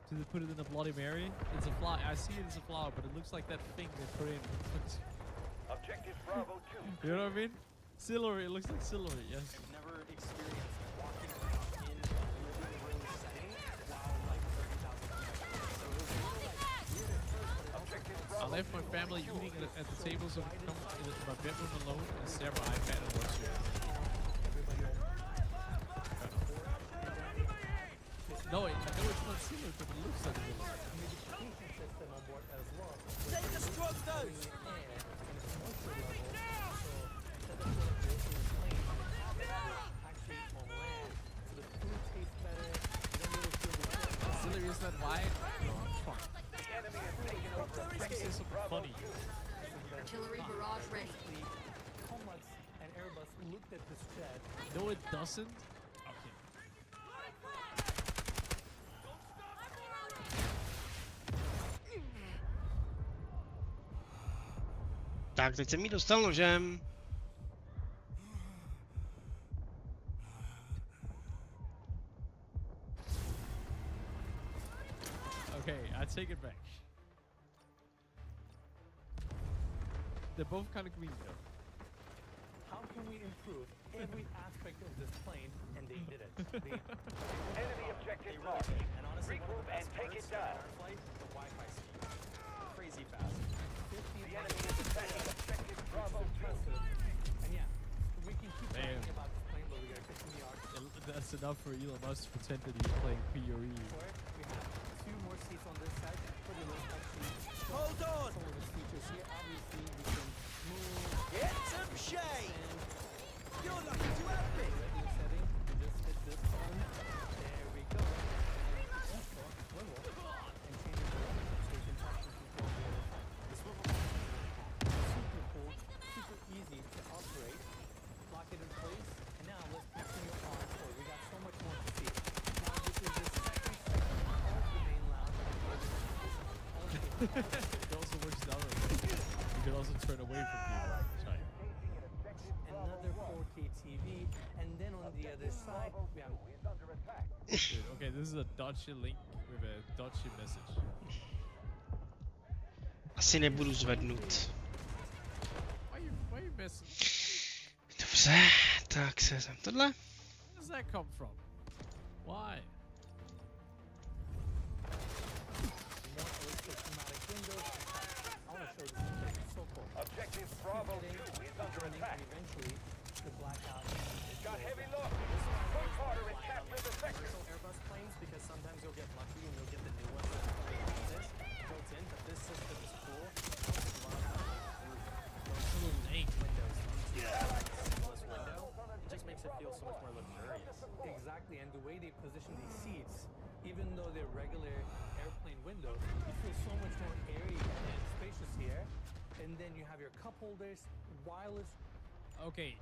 Do they put it in a Bloody Mary? It's a flower. I see it as a flower, but it looks like that thing they put in. Objective Bravo 2. You know what I mean? Celery. It looks like celery. Yes. I've never experienced walking around in a living room setting while like 30,000 feet. So it was really like weird at first, but it also I left my family eating at the table so I could come in my bedroom alone and stare at my iPad and watch it. No, I know it's not similar, but it looks like it. System on board as well. Take the strong dose! Celery is that wide? No, it's fine. This is funny. Artillery barrage ready. Comets and Airbus looked at this jet. No, it doesn't. Okay. Tak, teď jsem jí dostal nožem. Okay, I take it back. They're both kind of green though. How can we improve every aspect of this plane? And they did it. Enemy objective marked. And honestly, Regroup and take it down. our flight, the Wi-Fi speed. Crazy fast. The enemy is attacking objective Bravo 2. And yeah, we can keep Damn. talking about this plane, but we gotta continue our That's enough for Elon Musk to pretend that he's playing PoE. We have 2 more seats on this side. For the list, actually, Hold on! some of the features here. Obviously, we can move. Get some shade! You're lucky to have me! Regular setting. We just hit this button. There we go. And also swivel and change it around so you can actually control the other side. The swivel super cool, super easy to operate. Lock it in place, and now let's continue on forward. We got so much more to see. Now this is the second section of the main lounge. It also works the other way. You can also turn away from people. Sorry. Another 4K TV, and then on the other side we have Dude, okay, this is a dodgy link with a dodgy message. Asi nebudu zvednut. Why you messing? Dobře, tak se tam tohle. Where does that come from? Why? Objective Bravo 2 is under attack. Eventually, the blackout. Got heavy loss. Push harder and capture the sector. Airbus planes, because sometimes you'll get lucky and you'll get the new ones that have this built in, but this system is cool. Windows. feels so much more luxurious. Exactly, and the way they position these seats, even though they're regular airplane windows, you feel so much more airy and spacious here. And then you have your cup holders, wireless. Okay,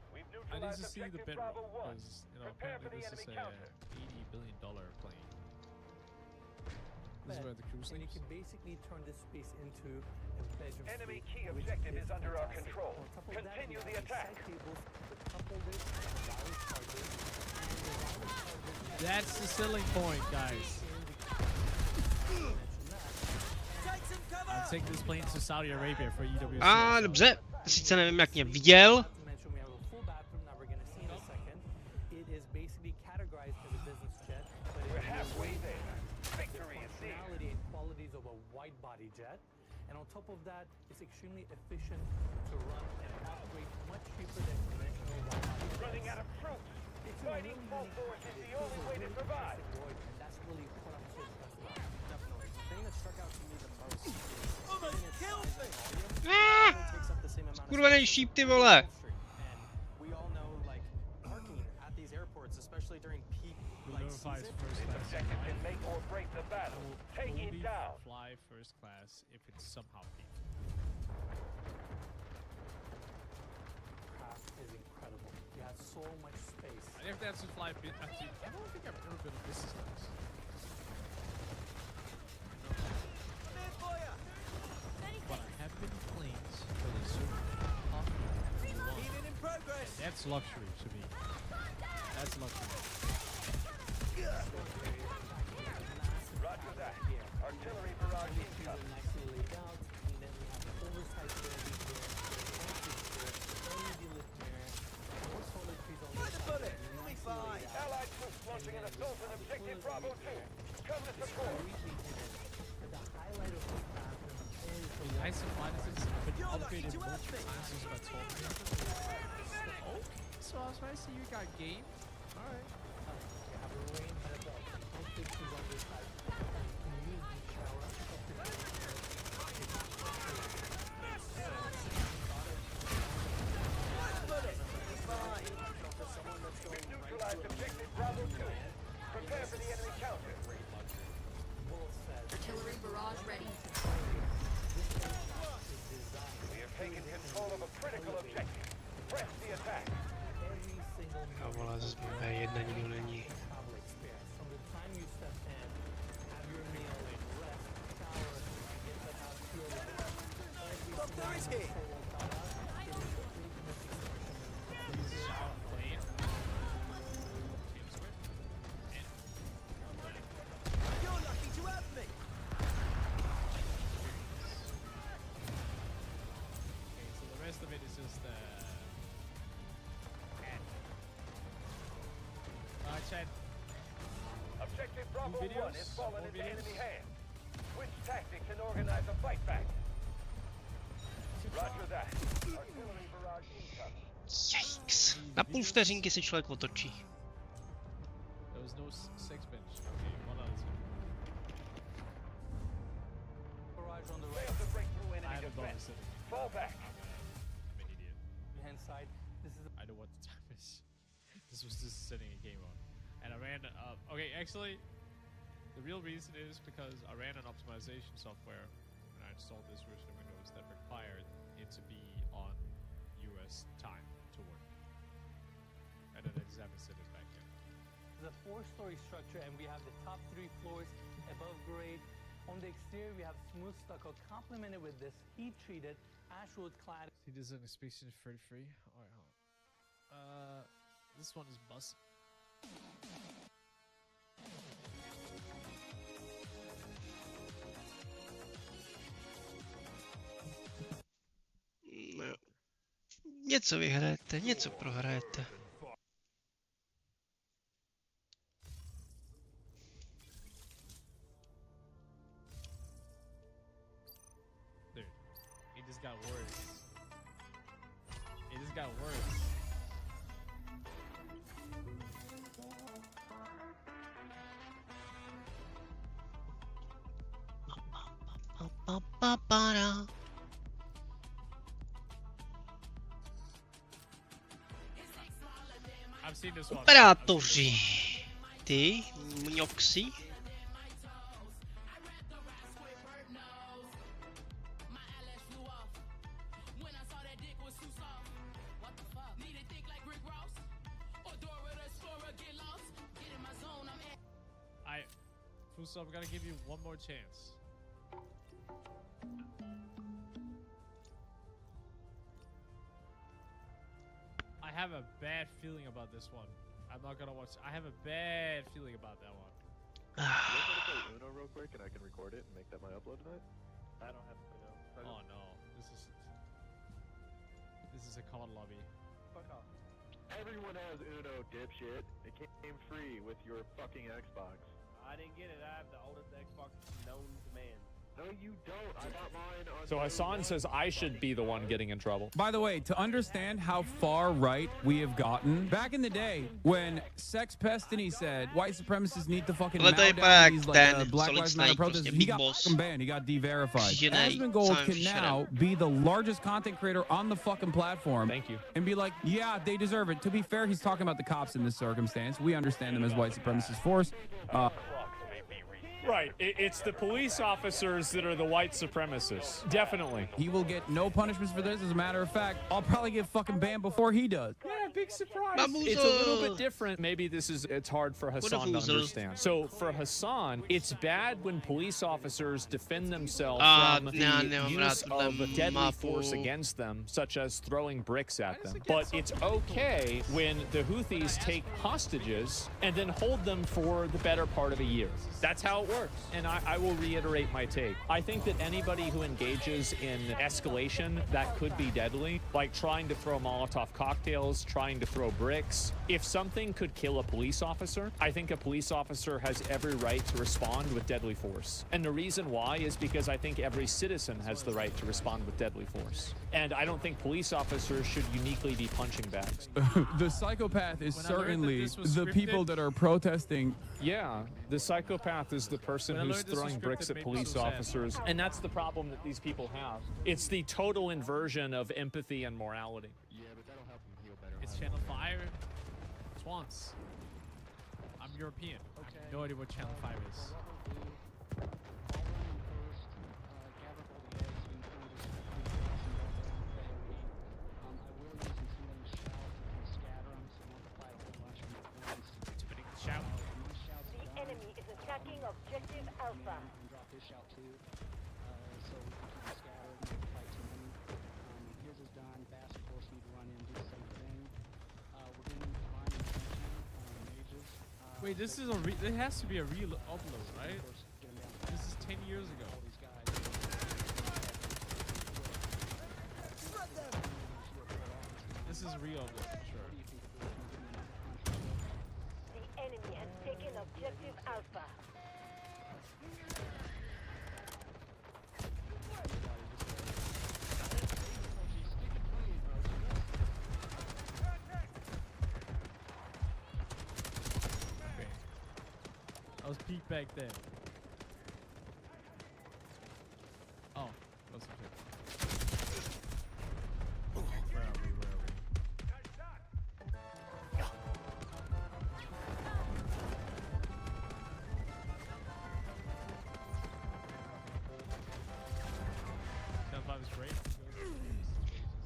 I need to see the bedroom because apparently this is a $80 billion plane. This is where the crew And you sleeps. can basically turn this space into a bedroom. Enemy suite, key which objective is under our fantastic. control. On top of that, Continue we the have these attack. side tables with cup holders, wireless chargers, and the wireless chargers. That's the selling point, guys. I'll take this plane to Saudi Arabia for EWC. A dobře, sice nevím, jak mě viděl. We're halfway there. Victory is near. And qualities of a wide-body jet, and on top of that, it's extremely efficient to run and operate, much cheaper than conventional wide-body jets. Running out of troops. Fighting full force is the only way to survive. And that's really what I'm so impressed about. Definitely. The thing that struck out to me the most is Almost even its killed size me! and volume, it only takes up the same amount of Skurvený space šíp, as ty a vole. Wall Street. And we all know, like, parking at these airports, especially during peak like Flies season, first This class. objective can make or break the battle. Take it Only down. fly first class if it's somehow peaked. Craft is incredible. You have so much space. I have to fly. I don't think I've ever been a business class. But I have been planes for the certain Healing in progress! That's luxury to me. That's luxury. Roger that. Artillery barrage incoming. Nicely laid out, and then we have the oversized building here, LED lit mirror, more toiletries on Find this a side, bullet! nicely You'll be laid fine! out. Allied troops launching an assault on objective Bravo 2. Come to support. Completely hidden. But the highlight of this bathroom is the The nice appliances have been You're lucky upgraded to have multiple me. times since I told me. Okay, so I was right to see you got game. Alright. You have a rain head of no fixtures on this side. You can use the shower up to Neutralize objective Bravo 2. Prepare for the enemy counter. Artillery barrage ready. We have taken control of a critical objective. Press the attack. every single A vole, zase B1 nikdo není. travel experience. From the time you step in, have your meal, rest, shower, get the house fuel. Every Doctor is here! You're lucky to have me! Okay, so the rest of it is just Alright, Chad. Objective Bravo 1 videos? is fallen More into videos? enemy hands. Switch tactics and organize a fight back. Roger that. Artillery barrage incoming. Yikes. Na půl vteřinky se člověk otočí. There was no sex bench. Okay, one out of two. Barrage on the Fail right to break through I enemy haven't done defense. this. Fall back. I'm an idiot. hand side. This is I know what the time is. This was just setting a game on. And I ran okay, actually the real reason is because I ran an optimization software when I installed this version of Windows that required it to be on US time to work. And then I just haven't set it back yet. a 4-story structure, and we have the top 3 floors above grade. On the exterior, we have smooth stucco complemented with this heat-treated ashwood clad. See, this is an Expedition 33. Alright, hold on. This one is bus. No. Něco vyhrajete, něco prohrajete. Dude, it just got worse. It just got worse. I I've seen this one. Operátoři. Ty, mňoksi. So I'm gonna give you one more chance. I have a bad feeling about this one. I'm not gonna watch. I have a bad feeling about that one. You want me to play Uno real quick and I can record it and make that my upload tonight? I don't have Uno. Oh no, this is a card lobby. Fuck off. Everyone has Uno, dipshit. It came free with your fucking Xbox. I didn't get it. I have the oldest Xbox known to man. No, you don't. I got mine on. So Hassan says I should be the one getting in trouble. By the way, to understand how far right we have gotten, back in the day when Sex Pestany said white supremacists need to fucking bow down these like Black Lives Matter protests, he got fucking banned. He got de-verified. Asmongold can now be the largest content creator on the fucking platform. Thank you. And be like, yeah, they deserve it. To be fair, he's talking about the cops in this circumstance. We understand them as white supremacist force. Right. It's the police officers that are the white supremacists. Definitely. He will get no punishments for this. As a matter of fact, I'll probably get fucking banned before he does. Yeah, big surprise. It's a little bit different. Maybe it's hard for Hassan to understand. So for Hassan, it's bad when police officers defend themselves from the use of deadly force against them, such as throwing bricks at them. But it's okay when the Houthis take hostages and then hold them for the better part of a year. That's how it works. And I will reiterate my take. I think that anybody who engages in escalation that could be deadly, like trying to throw Molotov cocktails, trying to throw bricks, if something could kill a police officer, I think a police officer has every right to respond with deadly force. And the reason why is because I think every citizen has the right to respond with deadly force. And I don't think police officers should uniquely be punching bags. The psychopath is certainly the people that are protesting. Yeah, the psychopath is the person who's throwing bricks at police officers. And that's the problem that these people have. It's the total inversion of empathy and morality. Yeah, but that'll help him heal better. It's Channel 5. Swans. I'm European. I have no idea what Channel 5 is. Objective Alpha. Drop his shout too, so we can keep it scattered and not fight too many. His is done. Bass, of course, need to run in and do the same thing. We're getting divine intention, mages. Wait, this is it has to be a real upload, right? This is 10 years ago. This is a real upload for sure. The enemy has taken Objective Alpha. I was peak back then. Oh, that's okay. Where are we?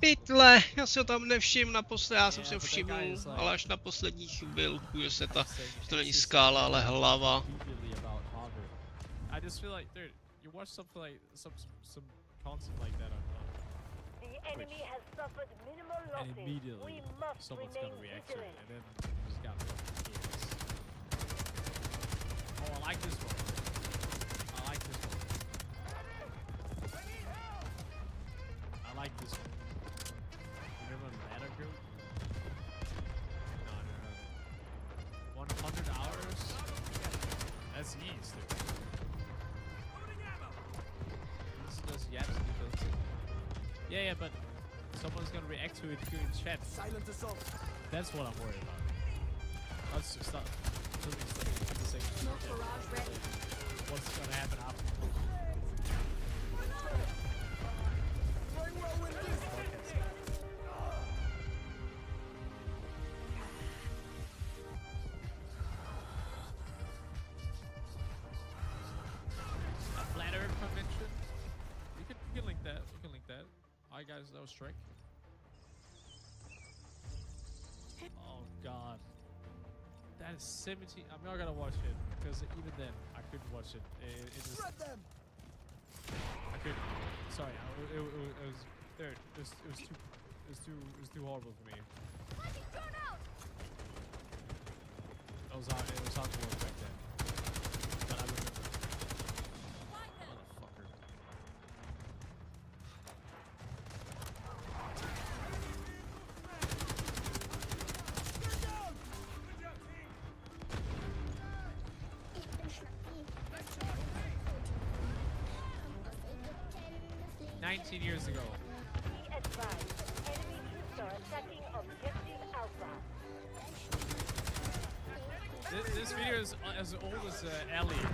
Pytle, já si ho tam nevšiml naposled, já jsem si ho všiml, ale až na poslední chvilku, že se že to není skála, ale hlava. I just feel like, dude, you watch something like some concept like that on The enemy has suffered minimal losses. and immediately We must someone's remain gonna react to it, vigilant. and then you just got oh, I like this one. I like this one. I like this one. You remember Meta Group? No, I never heard of it. 100 hours? That's easy, dude. This is just yaps because yeah, but someone's gonna react to it during chat. Silent assault. That's what I'm worried about. Let's just stop. What's gonna happen after? that was Shrek. Oh god. That is 17. I'm not gonna watch it because even then I couldn't watch it. It just, them! I couldn't. Sorry, it was there. It was too horrible for me. It was hard to watch back then. But I remember. Motherfucker. 19 years ago. Be advised, enemy troops are attacking objective Alpha. This video is as old as Ellie.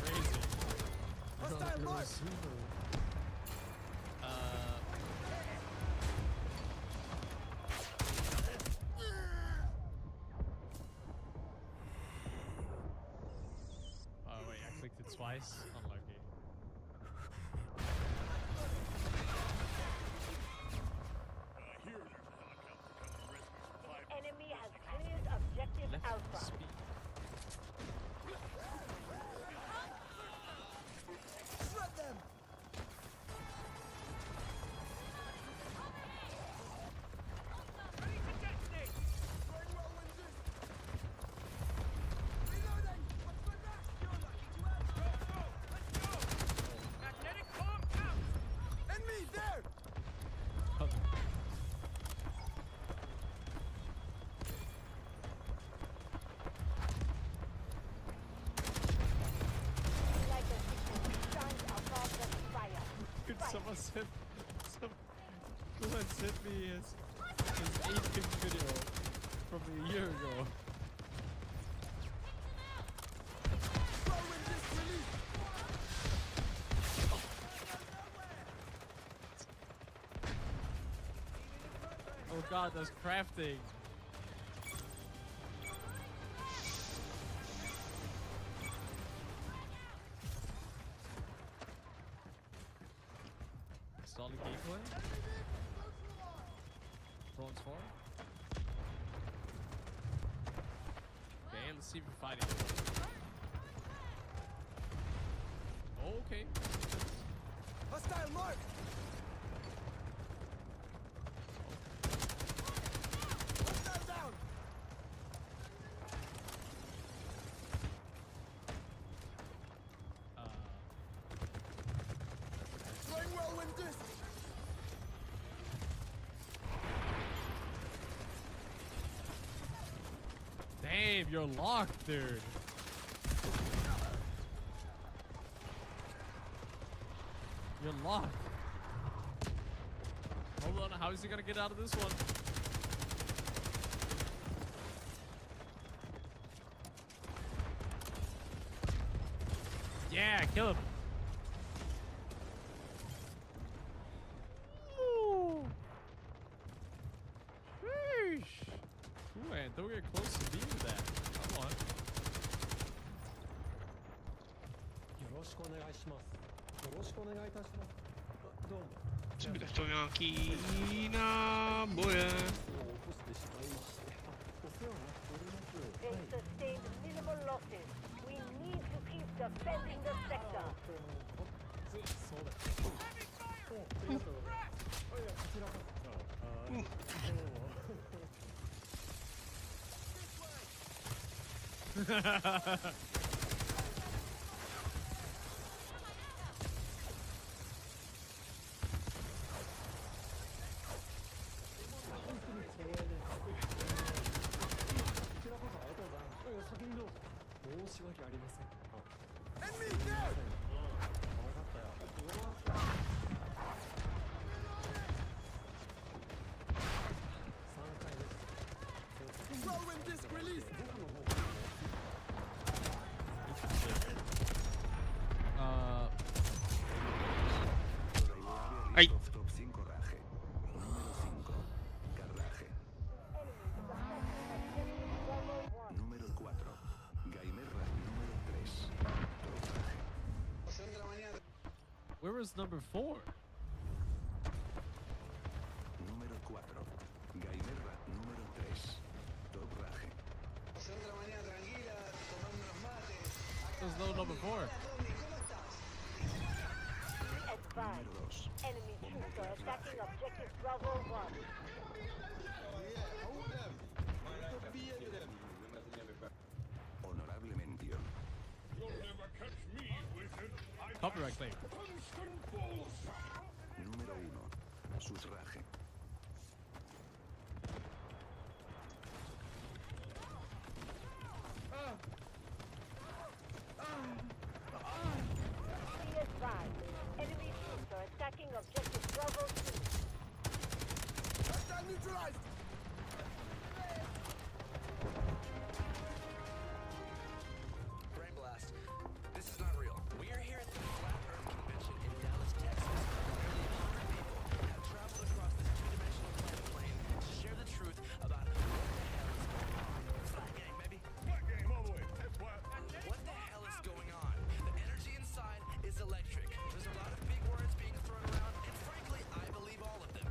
Crazy. Hostile mark! Oh wait, I clicked it twice. Unlucky. The enemy has cleared objective Alpha. Speed. Shred them! Enemy there! Like a signal, stand above the fire. Could someone send me his 8-pin video from a year ago? Oh god, that's crafting. Installing gameplay. Bronze 4. Okay, let's see if we're fighting. Okay. Hostile mark! Hostile down! Throwing whirlwind disc! Damn, you're locked, dude. You're locked. Hold on, how is he gonna get out of this one? Yeah, kill him. Ooh. Sheesh. Ooh, man, don't get close to being that. Come on. よろしくお願いします。よろしくお願いいたします。どうも。 Bude to nějaký náboje. They sustained minimal losses. We need to keep defending the sector. そうだ。ありがとうございます。いや、こちらこそ。どうも。先にどうぞ。申し訳ありません。Enemy there! 分かったよ。3回です。 Whirlwind disc release! Ay. Top 5 raje. Número 5. Carraje. Enemy Where's number 4? Número 4. Gaimera número 3. Dobraje. There's no number 4. Advise. Enemy troops are attacking objective Bravo 1. Honorable mención. Copyright claim. Número 1. Susraje. Be advised. Enemy troops are attacking objective Bravo 2. Hashtag neutralized! Brain blast. This is not real. We are here at the Flat Earth Convention in Dallas, Texas. Nearly 100 people have traveled across this two-dimensional planet plane to share the truth about what the hell is going on. Flat game, baby. Flat game all the way. That's flat. What the hell is going on? The energy inside is electric. There's a lot of big words being thrown around, and frankly, I believe all of them.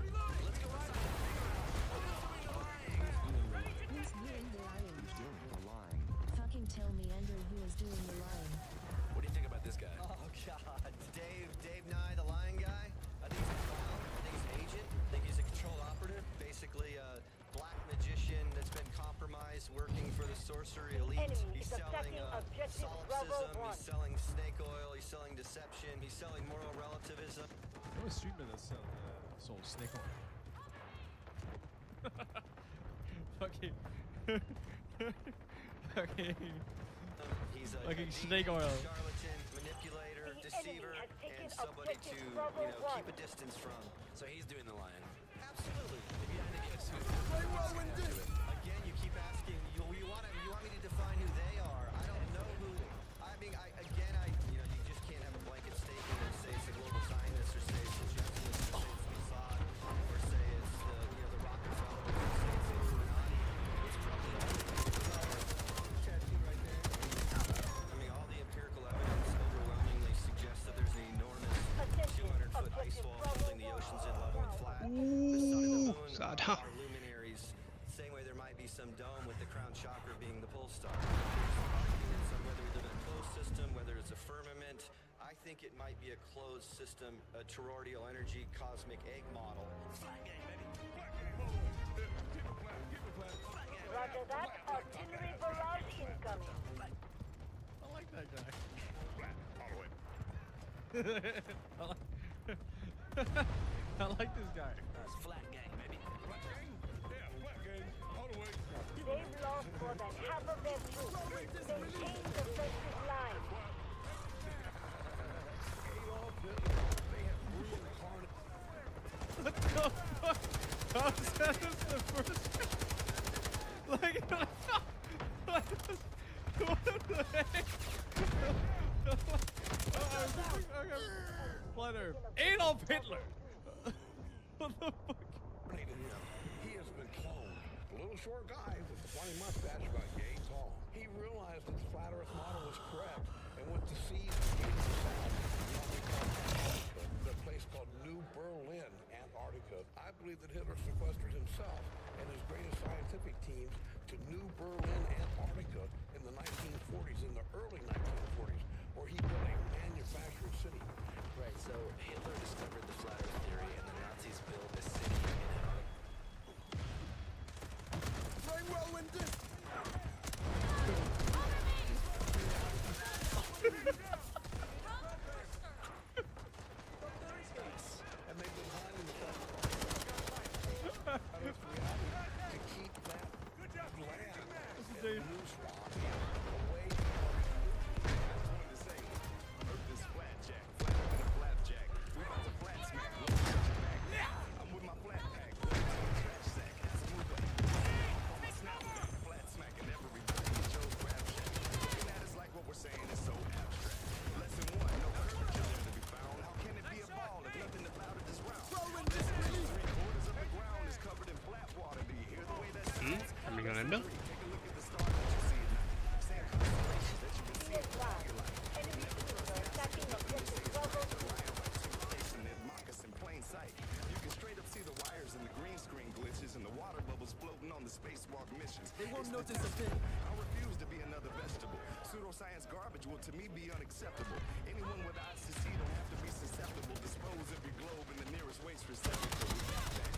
Let's go inside and figure out who's doing the lying. Who's doing the lying? Who's doing the lying? Fucking tell me, Andrew, who is doing the lying? What do you think about this guy? Oh God, Dave Nye, the lion guy. I think he's a clown. I think he's an agent. I think he's a control operative. Basically a black magician that's been compromised, working for the sorcery elite. Enemy He's is selling attacking objective Bravo solipsism. 1. He's selling snake oil. He's selling deception. He's selling moral relativism. There was a streamer that sold snake oil. Fucking. Fucking. He's a Fucking demon, snake oil. charlatan, manipulator, deceiver, and somebody to keep a distance from. So he's doing the lying. Absolutely. If you had to guess who. Again, you keep asking. You want me to define who they are? I don't know who. I mean, you just can't have a blanket statement and say it's the global Zionists, or say it's the Jetsons, or say it's Mossad, or say it's the Rockefellers, or say it's the Illuminati. It's probably all tattoo right there. I mean, all the empirical evidence overwhelmingly suggests that there's an enormous 200-foot ice wall holding the oceans in level and flat. The sun and the moon are luminaries. Same way there might be some dome with the crown chakra being the pole star. There's arguments on whether we live in a closed system, whether it's a firmament. I think it might be a closed system, a toroidal energy cosmic egg model. Flat game, baby. Roger that. Artillery barrage incoming. I like that guy. All the way. I like this guy. That's flat game, baby. Flat game? Yeah, flat game. All the way. They've lost more than half of their troops. Maintain defensive line. What the fuck? How is that just the first? Like, what the heck? Flutter. Adolf Hitler! What the fuck? He has been cloned. A little short guy with a funny mustache about yay tall. He realized that the flat Earth model was correct and went to seize the place called New Berlin, Antarctica. I believe that Hitler sequestered himself and his greatest scientific teams to New Berlin, Antarctica in the 1940s, in the early 1940s, where he built a manufactured city. Right, so Hitler discovered the flat Earth theory, and the Nazis built a city in Antarctica. Playing whirlwind disc! And they've been hiding the fact that to keep that land and loose rock away To say, Earth is flat, Jack. Flat Earth and a flapjack. We about to flat smack. I'm with my flat pack. Trash sack. That's a move. On my snap, we got the flat Earth is a thing. I refuse to be another vegetable. Pseudoscience garbage will to me be unacceptable. Anyone with eyes to see don't have to be susceptible. Dispose of your globe in the nearest waste receptacle. We got that.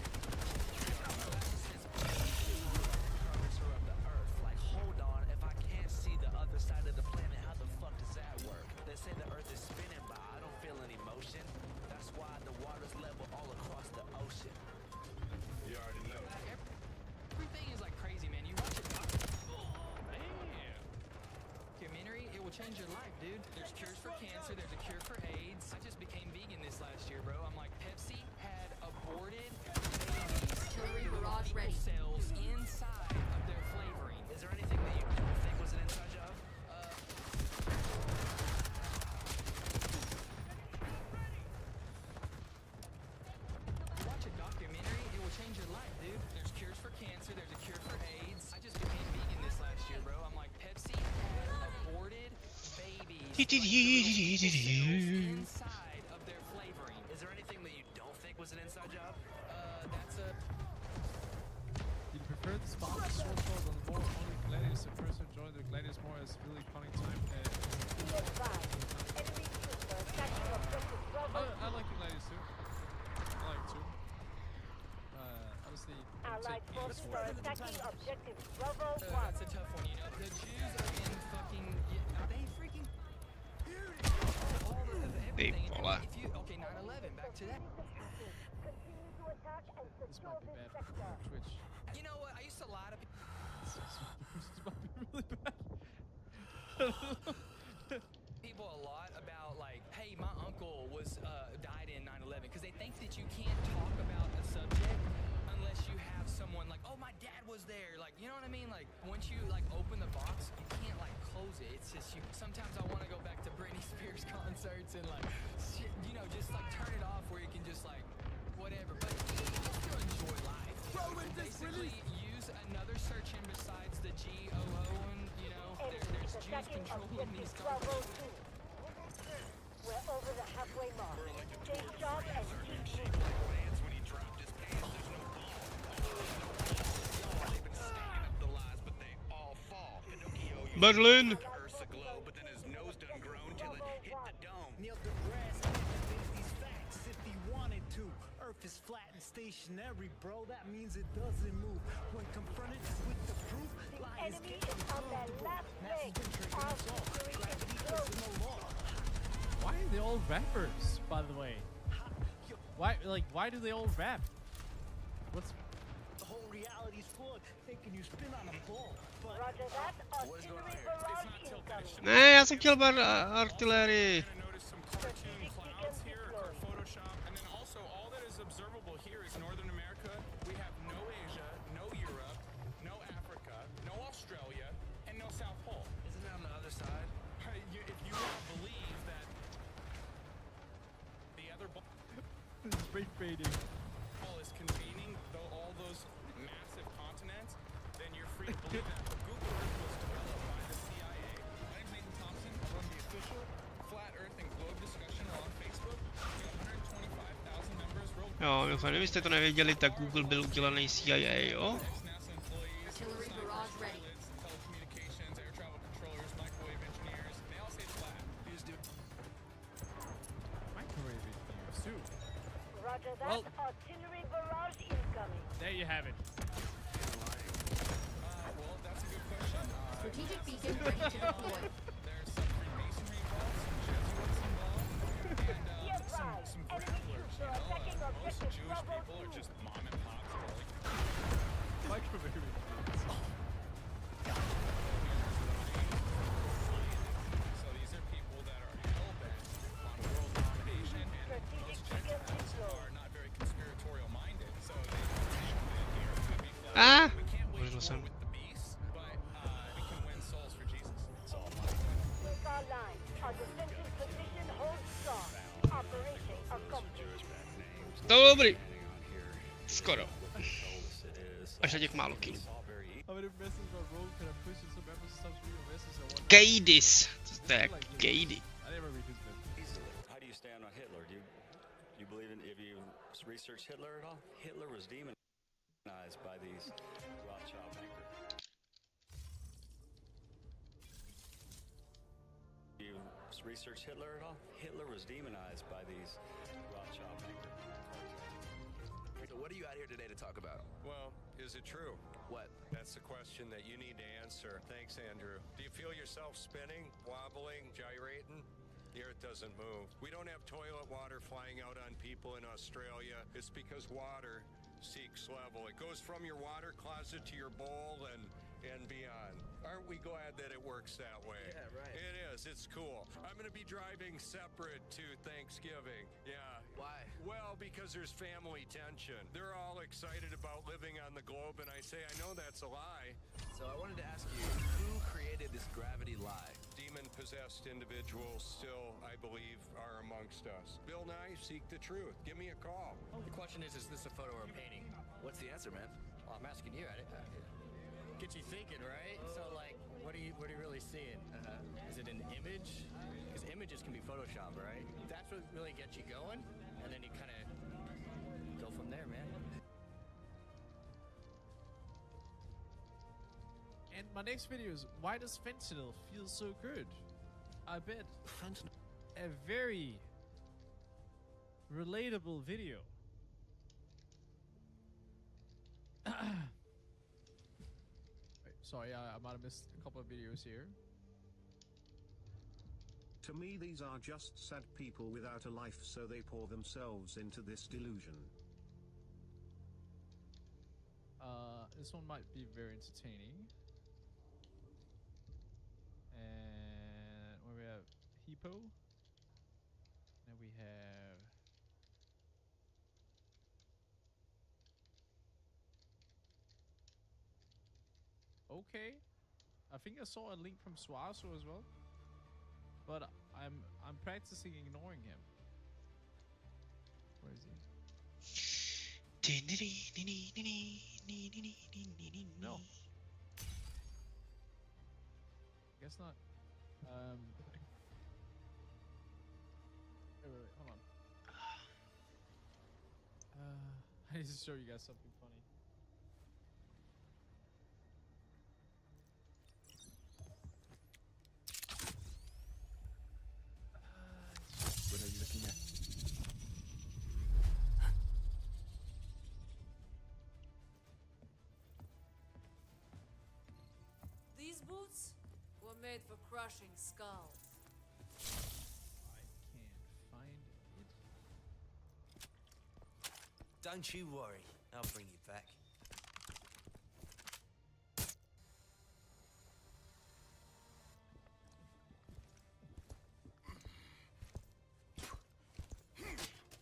Curvature of the Earth. Like, hold on, if I can't see the other side of the planet, how the fuck does that work? They say the Earth is spinning, but I don't feel any motion. That's why the water's level all across the ocean. You already know. Everything is like crazy, man. You watch it. Documentary, it will change your life, dude. There's cures for cancer. There's a cure for AIDS. I just became vegan this last year, bro. I'm like, Pepsi had aborted Artillery barrage ready. cells inside of their flavoring. Is there anything that you don't think was an inside job? Watch a documentary, it will change your life, dude. There's cures for cancer, there's a cure for AIDS. I just became vegan this last year, bro. I'm like, Pepsi had aborted babies inside of their flavoring. Is there anything that you don't think was an inside job? That's a... You prefer the spark sword on the more only gladius. A person join the gladius more as really cunning time. I like the gladius too. I like too. Obviously, Allied forces are attacking objective Bravo 1. That's a tough one, you know. The Jews are in fucking... Are they freaking... All of everything. If you... Okay, 9/11, back to that. Continue to attack and secure this sector. Twitch. You know what? I used to lie to people. This might be really bad. People a lot about like, hey, my uncle was died in 9/11 because they think that you can't talk about a subject unless you have someone like, oh, my dad was there. Like, you know what I mean? Like, once you like open the box, you can't like close it. It's just you. Sometimes I want to go back to Britney Spears concerts and like, shit, you know, just like turn it off where you can just like, whatever. But you still enjoy life. Basically, use another search in besides the GOO and you know, there's Jews controlling these countries. We're over the halfway mark. Stay sharp and keep moving. When he dropped his pants, there's no ball. They've been stacking up the lies, but they all fall. Pinocchio used Berlin. to Earth's aglow, but then his nose done grown till it hit the dome. Neil deGrasse Tyson face these facts if he wanted to. Earth is flat and stationary, bro. That means it doesn't move. When confronted with the proof, lies Enemy get is on their last leg. NASA's been tricking Our us all. victory is Gravity close. doesn't know law. Why are they all rappers, by the way? Why do they all rap? What's... The whole reality's flawed. Thinking you spin on a ball. But Roger that. Artillery barrage incoming. Ne, já jsem chtěl artilérii. Notice some cartoon clouds here, or Photoshop, and then also all that is observable here is Northern America. We have no Asia, no Europe, no Africa, no Australia, and no South Pole. Isn't that on the other side? If you want to believe that the other ball is containing all those massive continents, then you're free to believe that. But Google Earth was developed by the CIA. My name's Nathan Thompson. I run the official Flat Earth and Globe discussion on Facebook. We have 125,000 members worldwide. Jo, mimochodem, kdybyste to nevěděli, tak Google byl udělaný CIA, jo? Artillery barrage ready. Telecommunications, air travel controllers, microwave engineers, they all say flat. These do. Microwave engineers too. Roger that. Well- Artillery barrage incoming. There you have it. Well, that's a good question. Strategic beacon ready to deploy. There's some Freemasonry involved, some Jesuits involved, Be and advised. some Enemy grapplers, troops you are attacking know? Most objective Jewish Bravo people are 2. just mom and pops who are like, Microwave engineers. so these are people that are hell-bent on world domination, and most Gentiles are not very conspiratorial minded, so they here could be flat. Ah! We can't wage Možno war jsem. with the beast, but we can win souls for Jesus. It's all Take our line. Our defensive position holds strong. Operation accomplished. Dobrý. Skoro. Až na těch málo kilů. How many messages are rolled? Can I push in some members and stuff through your message or what? Kejdis. To je jak kejdy. I never read his message. Easily. How do you stand on Hitler? Do you believe in, if you research Hitler at all? Hitler was demonized by these Rothschild bankers. research Hitler at all? Hitler was demonized by these Rothschild banker cartels. So what are you out here today to talk about? Well, is it true? What? That's the question that you need to answer. Thanks, Andrew. Do you feel yourself spinning, wobbling, gyrating? The earth doesn't move. We don't have toilet water flying out on people in Australia. It's because water seeks level. It goes from your water closet to your bowl and beyond. Aren't we glad that it works that way? Yeah, right. It is. It's cool. I'm going to be driving separate to Thanksgiving. Yeah. Why? Well, because there's family tension. They're all excited about living on the globe, and I say, I know that's a lie. So I wanted to ask you, who created this gravity lie? Demon-possessed individuals still, I believe, are amongst us. Bill Nye, seek the truth. Give me a call. The question is this a photo or a painting? What's the answer, man? Well, I'm asking you. Get you thinking, right? So, like, what are you really seeing? Is it an image? Because images can be Photoshop, right? That's what really gets you going, and then you kind of go from there, man. And my next video is, why does fentanyl feel so good? I bet a very relatable video. Sorry, I might have missed a couple of videos here. To me, these are just sad people without a life, so they pour themselves into this delusion. This one might be very entertaining. And where we have Hippo. Then we have okay. I think I saw a link from Swazo as well. But I'm practicing ignoring him. Where is he? No. Guess not. Wait, hold on. I need to show you guys something funny. What are you looking at? These boots were made for crushing skulls. I can't find it. Don't you worry, I'll bring you back.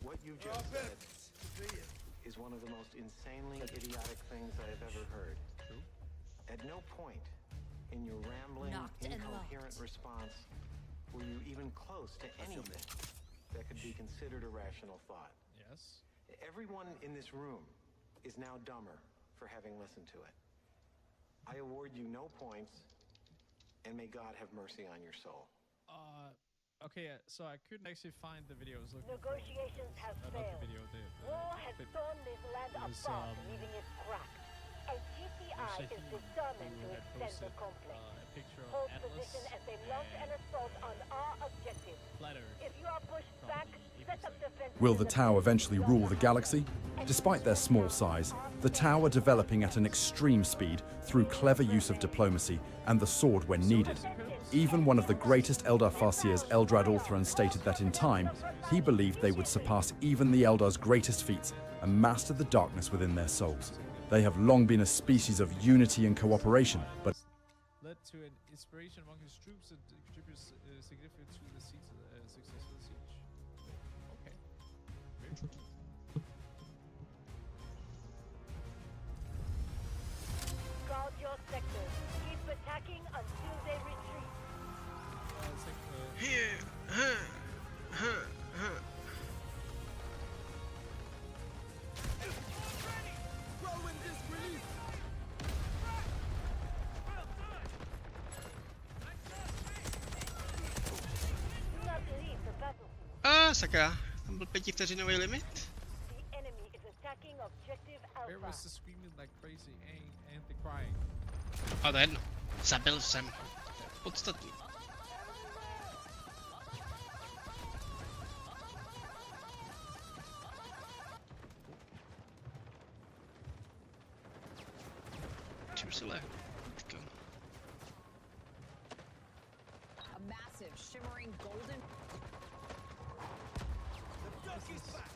What you just said is one of the most insanely idiotic things I have ever heard. At no point in your rambling, Knocked and incoherent locked. response were you even close to anything that could be considered a rational thought. Yes. Everyone in this room is now dumber for having listened to it. I award you no points, and may God have mercy on your soul. Okay, so I couldn't actually find the video I was looking Negotiations have for. failed. Not the video, War has clip. torn this land It was, apart, leaving it cracked. And GTI is determined to extend the conflict. A picture of Hold Atlas position as they launch an assault on our objective. Flat Earth. If you are pushed back, set up defenses. Will the tower eventually rule the galaxy? Despite their small size, the tower developing at an extreme speed through clever use of diplomacy and the sword when needed. Even one of the greatest Eldar Farseers, Eldrad Ulthran, stated that in time, he believed they would surpass even the Eldar's greatest feats and master the darkness within their souls. They have long been a species of unity and cooperation, but led to an inspiration among his troops and contributes significantly to the success of the siege. Okay. Very true. Guard your sector. Keep attacking until they retreat. Do not leave the battlefield. Sakra, tam byl 5vteřinový limit. The enemy is attacking objective Where Alpha. was the screaming like crazy and the crying? A to jedno. Zabil jsem. Podstatný. shimmering golden. The donkey's back.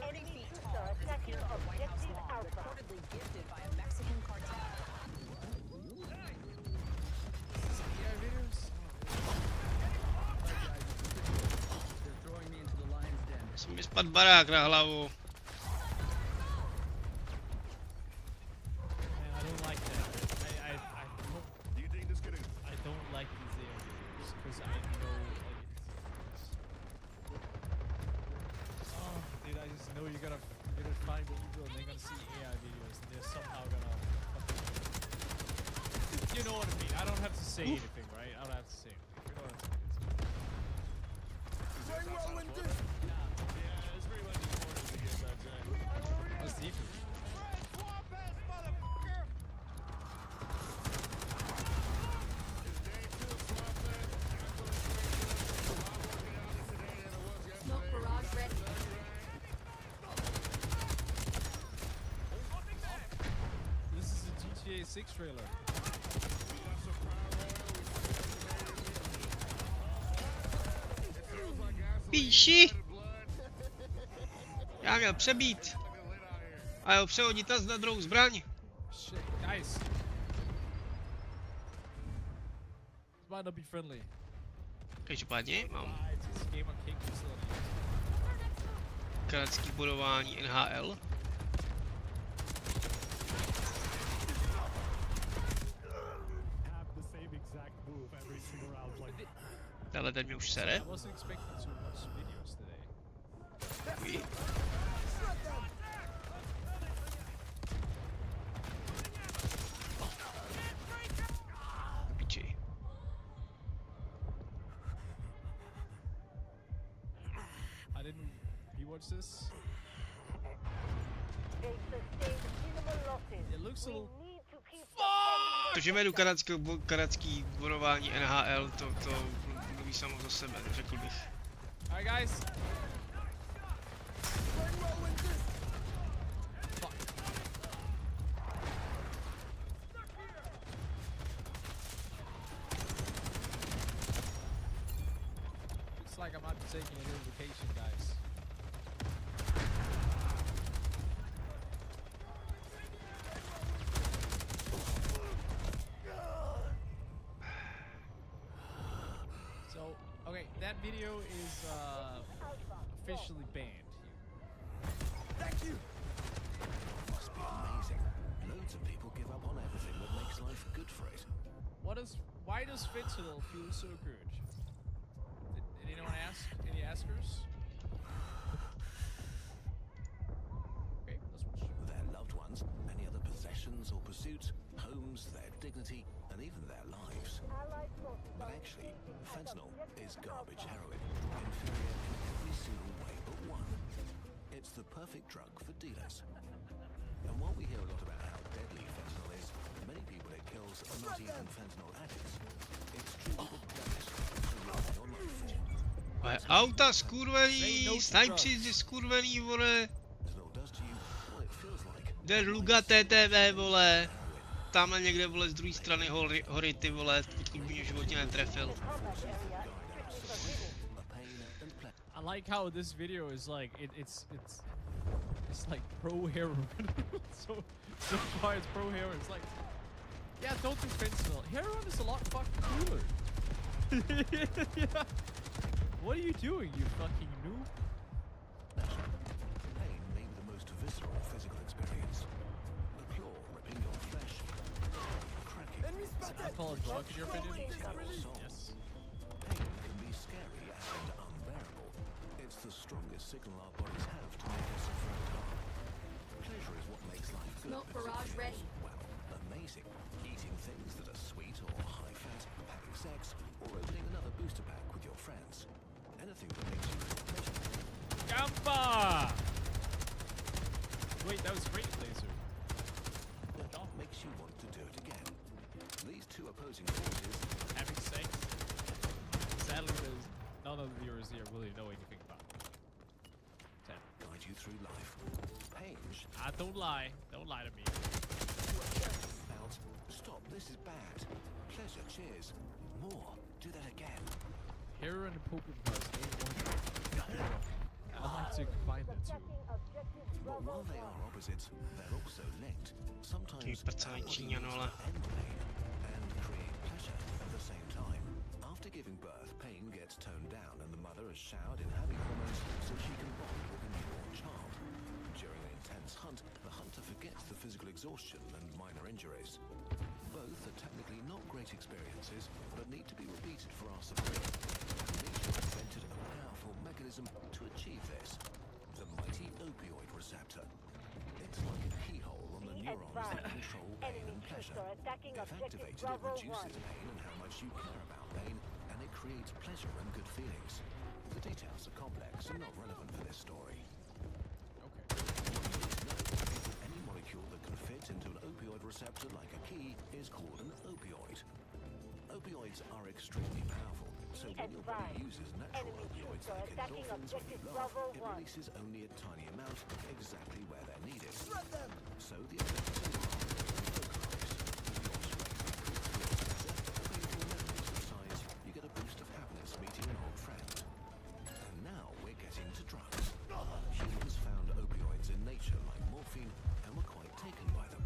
Enemy troops are attacking objective Alpha. Reportedly gifted by a Mexican cartel. Jsem mi spadl barák na hlavu. I don't like that. Do you think this could I don't like these AI videos because I know like oh dude, I just know you're gonna find what you do and they're gonna see AI videos and they're somehow gonna you know what I mean. I don't have to say anything, right? I don't have to say anything. You know what I mean? Yeah, it's pretty much important to get that done. What's the issue? Smoke barrage ready. This is a GTA 6 trailer. Píši! Já měl přebít. A jo, přehodit na druhou zbraň. Shit, guys. This might not be friendly. Každopádně mám It's a game on King facility. kanadský budování NHL. Tenhle ten mě už sere. I wasn't expecting to watch videos today. Děkuji. Piči. I didn't rewatch this. They sustained minimal losses. It looks a little. To, že jmenuji kanadský budování NHL, to mluví samo za sebe, řekl bych. Alright, guys. Looks like I might be taking a little vacation, guys. So, okay, that video is officially banned. Thank you. Must be amazing. Loads of people give up on everything that makes life good for it. Why does fentanyl feel so good? Did anyone ask? Any askers? Okay, let's watch. Their loved ones, any other possessions or pursuits, homes, their dignity, and even their lives. But actually, fentanyl is garbage heroin, inferior in every single way but one. It's the perfect drug for dealers. And while we hear a lot about how deadly fentanyl is, many people it kills are not even fentanyl addicts. It's truly the best to rely your life for. Ale auta skurvený, snajpři skurvený, vole. Der Luga TTV, vole. Tamhle někde, vole, z druhé strany hory, ty vole, odkud by mě v životě netrefil. I like how this video is like it's like pro heroin. so far it's pro heroin. It's like, yeah, don't do fentanyl. Heroin is a lot fucking cooler. Yeah. What are you doing, you fucking noob? Pain may be the most visceral physical experience. The claw ripping your flesh. Cracking. I call it drug in your opinion? Yes. Pain can be scary and unbearable. It's the strongest signal our bodies have to make us afraid of harm. Pleasure is what makes life good. Smoke because it barrage feels, ready. well, amazing. Eating things that are sweet or high fat, having sex, or opening another booster pack with your friends. Anything that makes you feel pleasure. Gampa! Wait, that was great laser. That makes you want to do it again. These two opposing forces Having sex? Sadly, none of the viewers here really know anything about it. through life. Pain. Don't lie. Don't lie to me. Out. Stop. This is bad. Pleasure. Cheers. More. Do that again. Heroin and poker buzz. I like to combine the two. But while they are opposites, they're also linked. Sometimes Ty prcajíčíňano, ale. end pain and create pleasure at the same time. After giving birth, pain gets toned down and the mother is showered in happy hormones so she can bond with the newborn child. During an intense hunt, the hunter forgets the physical exhaustion and minor injuries. Both are technically not great experiences, but need to be repeated for our survival. Nature invented a powerful mechanism to achieve this. The mighty opioid receptor. It's like a keyhole on the neurons that control pain and pleasure. If activated, it reduces pain and how much you care about pain, and it creates pleasure and good feelings. The details are complex and not relevant for this story. Any molecule that can fit into an opioid receptor like a key is called an opioid. Opioids are extremely powerful, so when your body uses natural opioids like endorphins when you laugh, it releases only a tiny amount exactly where they're needed. So the effects are localized. You get a boost of happiness meeting an old friend. And now we're getting to drugs. Humans found opioids in nature like morphine and were quite taken by them.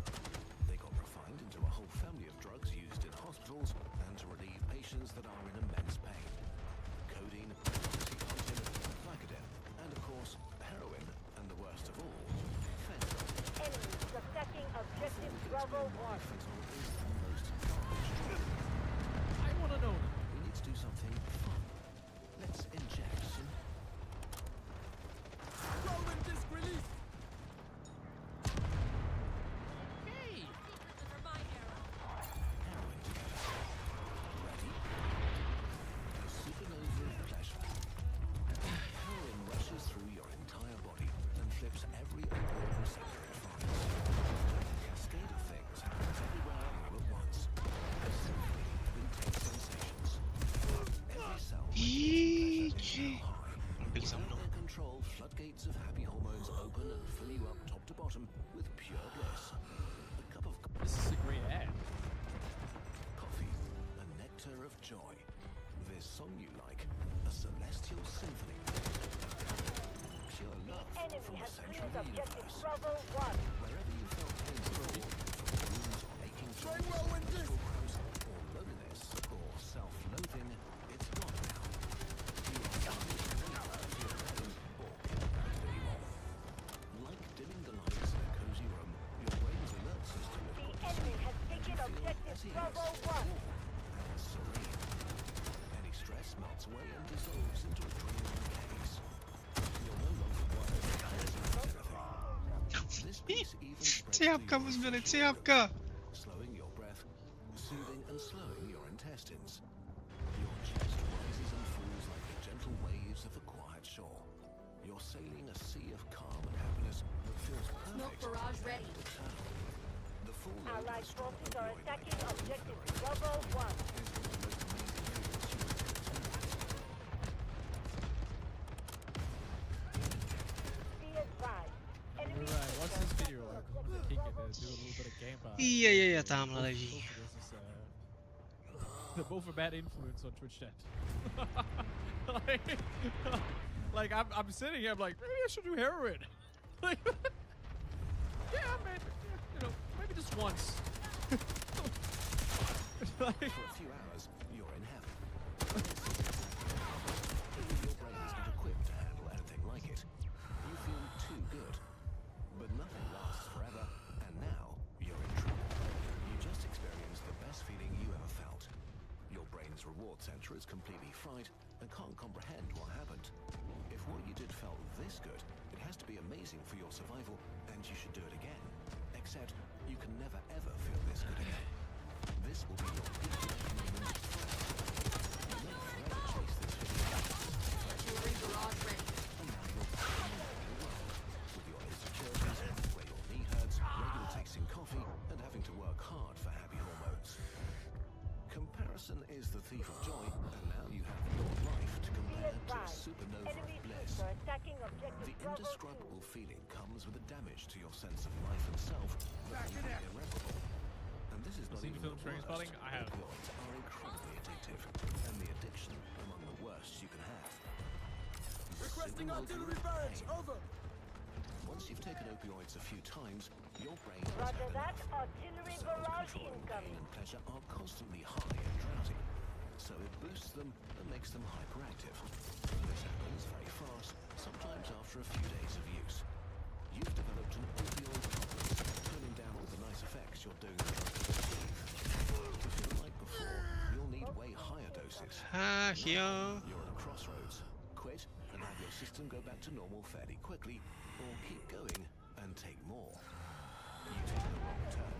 They got refined into a whole family of drugs used in hospitals and to relieve patients that are in immense pain. Codeine, oxycontin, Vicodin, and of course, heroin, and the worst of all, fentanyl. Enemies attacking objective Bravo 1. Fentanyl is the most garbage drug. I want to know. We need to do something fun. Let's inject some... Roman disc release! Hey! heroin together. Ready? A supernova of pleasure. Heroin rushes through your entire body and flips every opioid receptor it finds. A cascade of things happens everywhere all at once. A symphony of intense sensations. Every cell Jíči. Byli za Without mnou. their control, floodgates of happy hormones open and fill you up top to bottom with pure bliss. A cup of This is a great ad. coffee, a nectar of joy. This song you like, a celestial symphony. Pure love Enemy from the has center of cleared the objective universe. Bravo 1. Wherever you felt pain before, wounds or aching joints, menstrual cramps, or loneliness, or self-loathing, it's gone now. You are done with your pain or can't act anymore. Like dimming the lights in a cozy room, your brain's alert system is The enemy has taken objective Bravo 1. and serene. Any stress melts away and dissolves into a dreamlike haze. You're no longer wired to anything. This peace even spreads Tři jabka mu zbyly, 3 jabka. slowing your breath, soothing and slowing your intestines. Your chest rises and falls like the gentle waves of a quiet shore. You're sailing a sea of calm and happiness that feels perfect. Smoke barrage ready. and eternal. The full load of Allied a strong forces are opioid attacking like objective heroin Bravo 1. is one of the most amazing feelings humans can experience. Be advised. Enemy Alright, what's this video? I'm gonna kick it and do a little bit of gameplay. Je, tamhle leží. This is, they're both a bad influence on Twitch chat. like I'm sitting here, I'm like, maybe I should do heroin. Like, yeah, maybe, you know, maybe just once. Like, For a few hours, you're in heaven. Your brain is not equipped to handle anything like it. You feel too good. But nothing lasts forever, and now you're in trouble. You just experienced the best feeling you ever felt. Your brain's reward center is completely fried and can't comprehend what happened. If what you did felt this good, it has to be amazing for your survival, and you should do it again. Except you can never ever feel this good again. This will be your peak moment forever. You may forever chase this feeling. Artillery barrage ready. And now you're back in the real world, with your insecurities, where your knee hurts, regular tasting coffee, and having to work hard for happy hormones. Comparison is the thief of joy, and now you have your life to compare to a supernova of bliss. are attacking The objective Bravo 2. indescribable feeling comes with a damage to your sense of life and self that will be irreparable. And this is not Seen even the film the Train worst. Spotting? I have. Opioids are incredibly addictive, and the addiction among the worst you can have. Requesting Simple artillery opioid barrage, pain. over. Once you've taken opioids a few times, your brain has Roger had that. enough. Artillery Cells barrage controlling pain incoming. and pleasure are constantly high and drowsy, so it boosts them and makes them hyperactive. This happens very fast, sometimes after a few days of use. You've developed an opioid tolerance, turning down all the nice effects you're doing the drug to achieve. To feel like before, you'll need way higher doses. Ach jo. You're at a crossroads. Quit and have your system go back to normal fairly quickly, or keep going and take more. You take the wrong turn.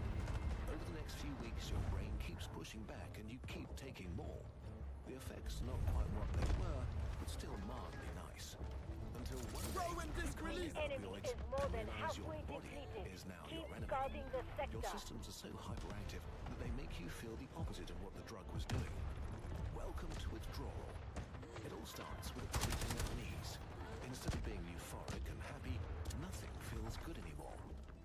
Over the next few weeks, your brain keeps pushing back and you keep taking more. The effects not quite what they were, but still mildly nice. Until one day, you The enemy opioids is more than and realize your halfway body depleted. is now Keep your enemy. guarding the Your sector. systems are so hyperactive that they make you feel the opposite of what the drug was doing. Welcome to withdrawal. It all starts with a creeping unease. Instead of being euphoric and happy, nothing feels good anymore.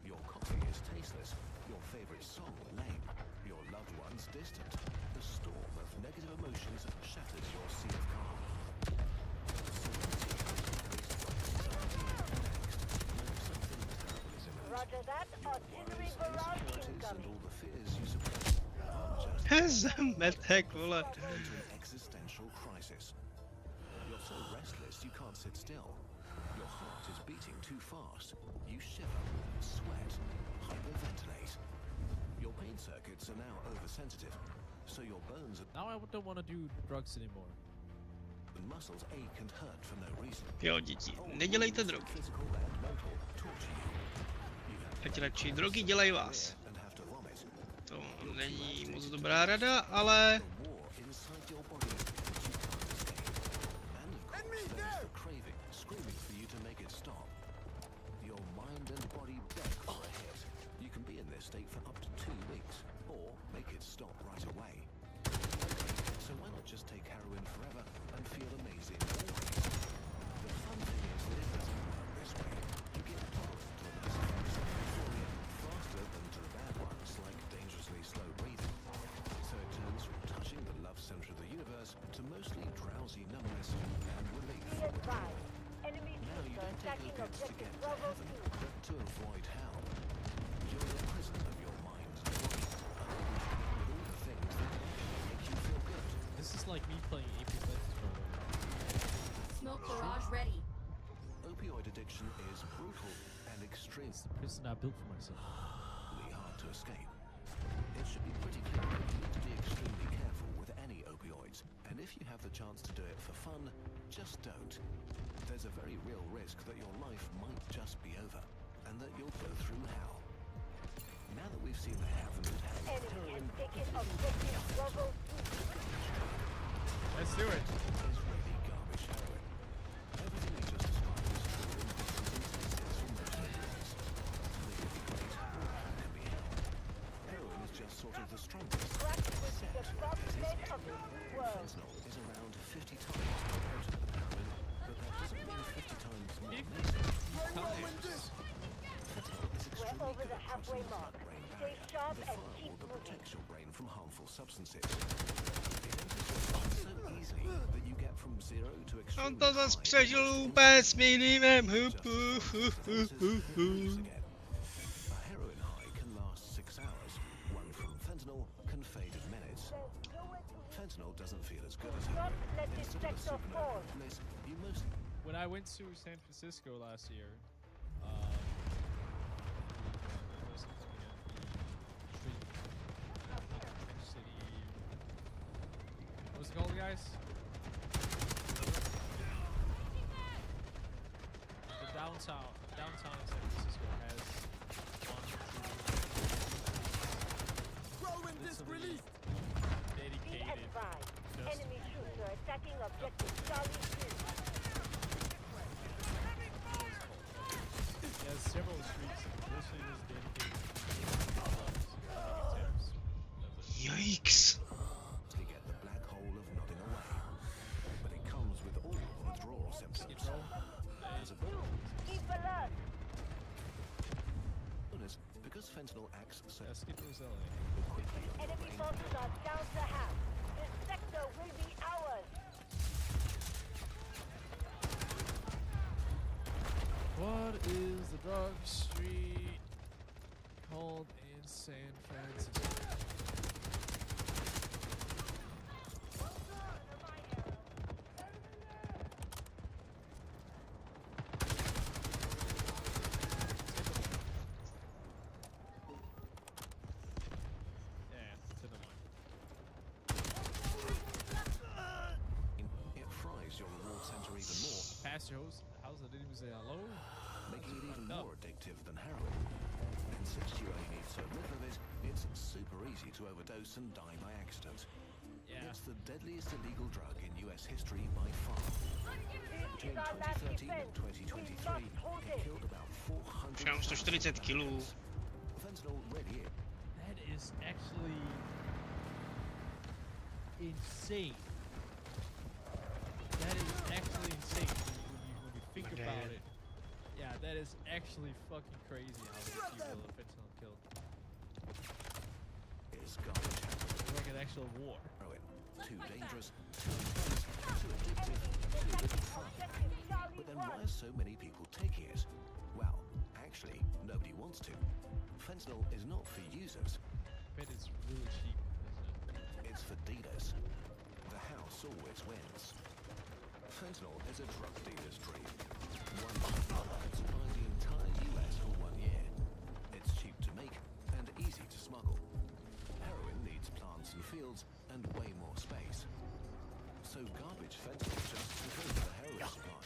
Your coffee is tasteless, your favorite song lame, your loved ones distant. The storm of negative emotions shatters your sea of calm. Roger that. Artillery barrage And incoming. all the fears you suppress aren't just Metek, vole. into an existential crisis. You're so restless you can't sit still. Your heart is beating too fast. You shiver, sweat, hyperventilate. Your pain circuits are now oversensitive, so your bones Now I don't want to do drugs anymore. and muscles ache and hurt for no reason. Jo, děti, nedělejte drogy. Physical and mental torture you. You have Ať radši drogy dělají vás. and have to vomit. To není moc dobrá rada, ale The war inside your body which you can't escape. And of course, there's the craving, screaming for you to make it stop. Your mind and body beg for a hit. You can be in this state for up to 2 weeks, or make it stop right away. So why not just take heroin forever and feel amazing always? The fun thing is that it doesn't work this way. You get tolerant to the nice effects of euphoria faster than to the bad ones, like dangerously slow breathing. So it turns from touching the love center of the universe to mostly drowsy numbness and relief. Be advised. Enemy Now you troops are don't take attacking opiates to objective get to Bravo heaven, 2. but to avoid hell. You're the prison of your mind and body, unable to cope with all the things that make you feel good. This is like me playing AP Legends for a while. Smoke barrage ready. Opioid addiction is brutal and extreme. It's the prison I built for myself. Really hard to escape. It should be pretty clear that you need to be extremely careful with any opioids, and if you have the chance to do it for fun, just don't. There's a very real risk that your life might just be over, and that you'll go through hell. Now that we've seen the heaven and hell of Enemy heroin, has taken objective Bravo 2. Let's do it. is really garbage heroin. Everything we just described is true in different instances for most opioids. They can be great, or they can be hell. Heroin is just sort of the strongest. Crack will be the top As med is of the world. Fentanyl is around 50 times more potent than heroin, but that doesn't mean 50 times more amazing. Fentanyl is We're extremely over good the at halfway crossing the mark. blood-brain Stay barrier, sharp the and firewall keep that moving. protects your brain from harmful substances. It enters your blood so easily that you get from zero to on extremely to zas high přežil almost úplně s minimem. just again. A heroin high can last 6 hours. One from fentanyl can fade in minutes. Fentanyl doesn't feel as good as heroin. Let this Instead of a sector fall. supernova bliss, you most When I went to San Francisco last year, what was it called again? City. What was it called, guys? The downtown in San Francisco has literally Be dedicated advised. just Enemy troops are attacking objective Charlie 2. There's several streets mostly just dedicated to Yikes. to get the black hole of nodding away. But it comes with all the withdrawal symptoms. Because fentanyl acts so Enemy forces are down to half. This sector will be ours. What is the drug street called in San Francisco? It fries your reward center even more, Past your house, I didn't even say hello. making it even more addictive than heroin. And since you only need so little of it, it's super easy to overdose and die by accident. Yeah. It's the deadliest illegal drug in US history by far. Between 2013 and 2023, it killed about 400,000 Americans. Fentanyl really is. That is actually insane. That is actually insane when you think about it. Yeah, that is actually fucking crazy how many people the fentanyl killed. It's garbage. It's like an actual war. Heroin. Too dangerous, too intense, too addictive, too little fun. But then why are so many people taking it? Well, actually, nobody wants to. Fentanyl is not for users. I bet it's really cheap, isn't it? It's for dealers. The house always wins. Fentanyl is a drug dealer's dream. One product could supply the entire US for 1 year. It's cheap to make and easy to smuggle. Heroin needs plants and fields and way more space. So garbage fentanyl just took over the heroin supply.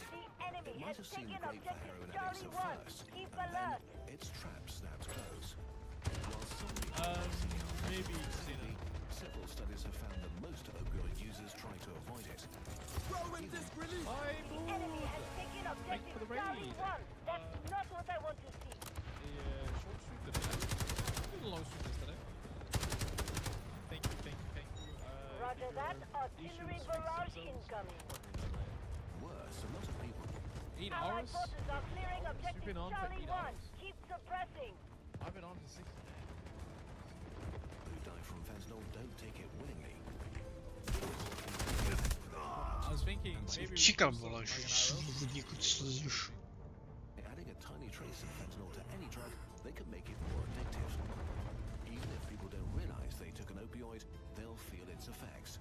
It might have seemed great for heroin addicts at first, and then its trap snapped close. While some people maybe several studies have found that most opioid users try to avoid it. Enemy has taken objective Charlie 1. That's not what I want to see. Short street today. Long street yesterday. Thank you. Roger that. Artillery barrage incoming. Worse, a lot of people. 8 Allied hours? forces are clearing objective been on for Charlie 8 1. hours? Keep suppressing. I've been on for 6 days. Who die from fentanyl don't take it willingly. I was thinking maybe Čekám, vole, že někud slyš. Adding a tiny trace of fentanyl to any drug, they can make it more addictive. Even if people don't realize they took an opioid, they'll feel its effects.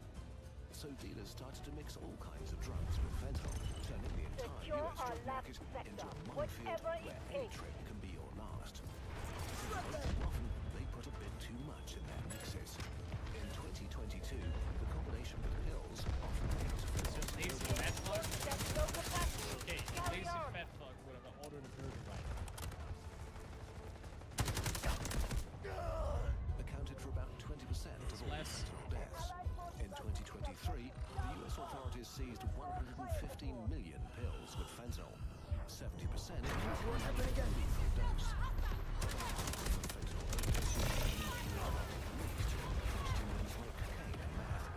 So dealers started to mix all kinds of drugs with fentanyl, turning the entire US drug market into a minefield where any trip can be your last. Often, they put a bit too much in their mixes. In 2022, the combination with pills often makes Lazy fat fuck? Okay, lazy fat fuck would have ordered a burger right accounted for about 20% of all fentanyl deaths. In 2023, the US authorities seized 115 million pills with fentanyl. 70% were a lethal dose. Fentanyl overdose leads to stimulants like cocaine and meth.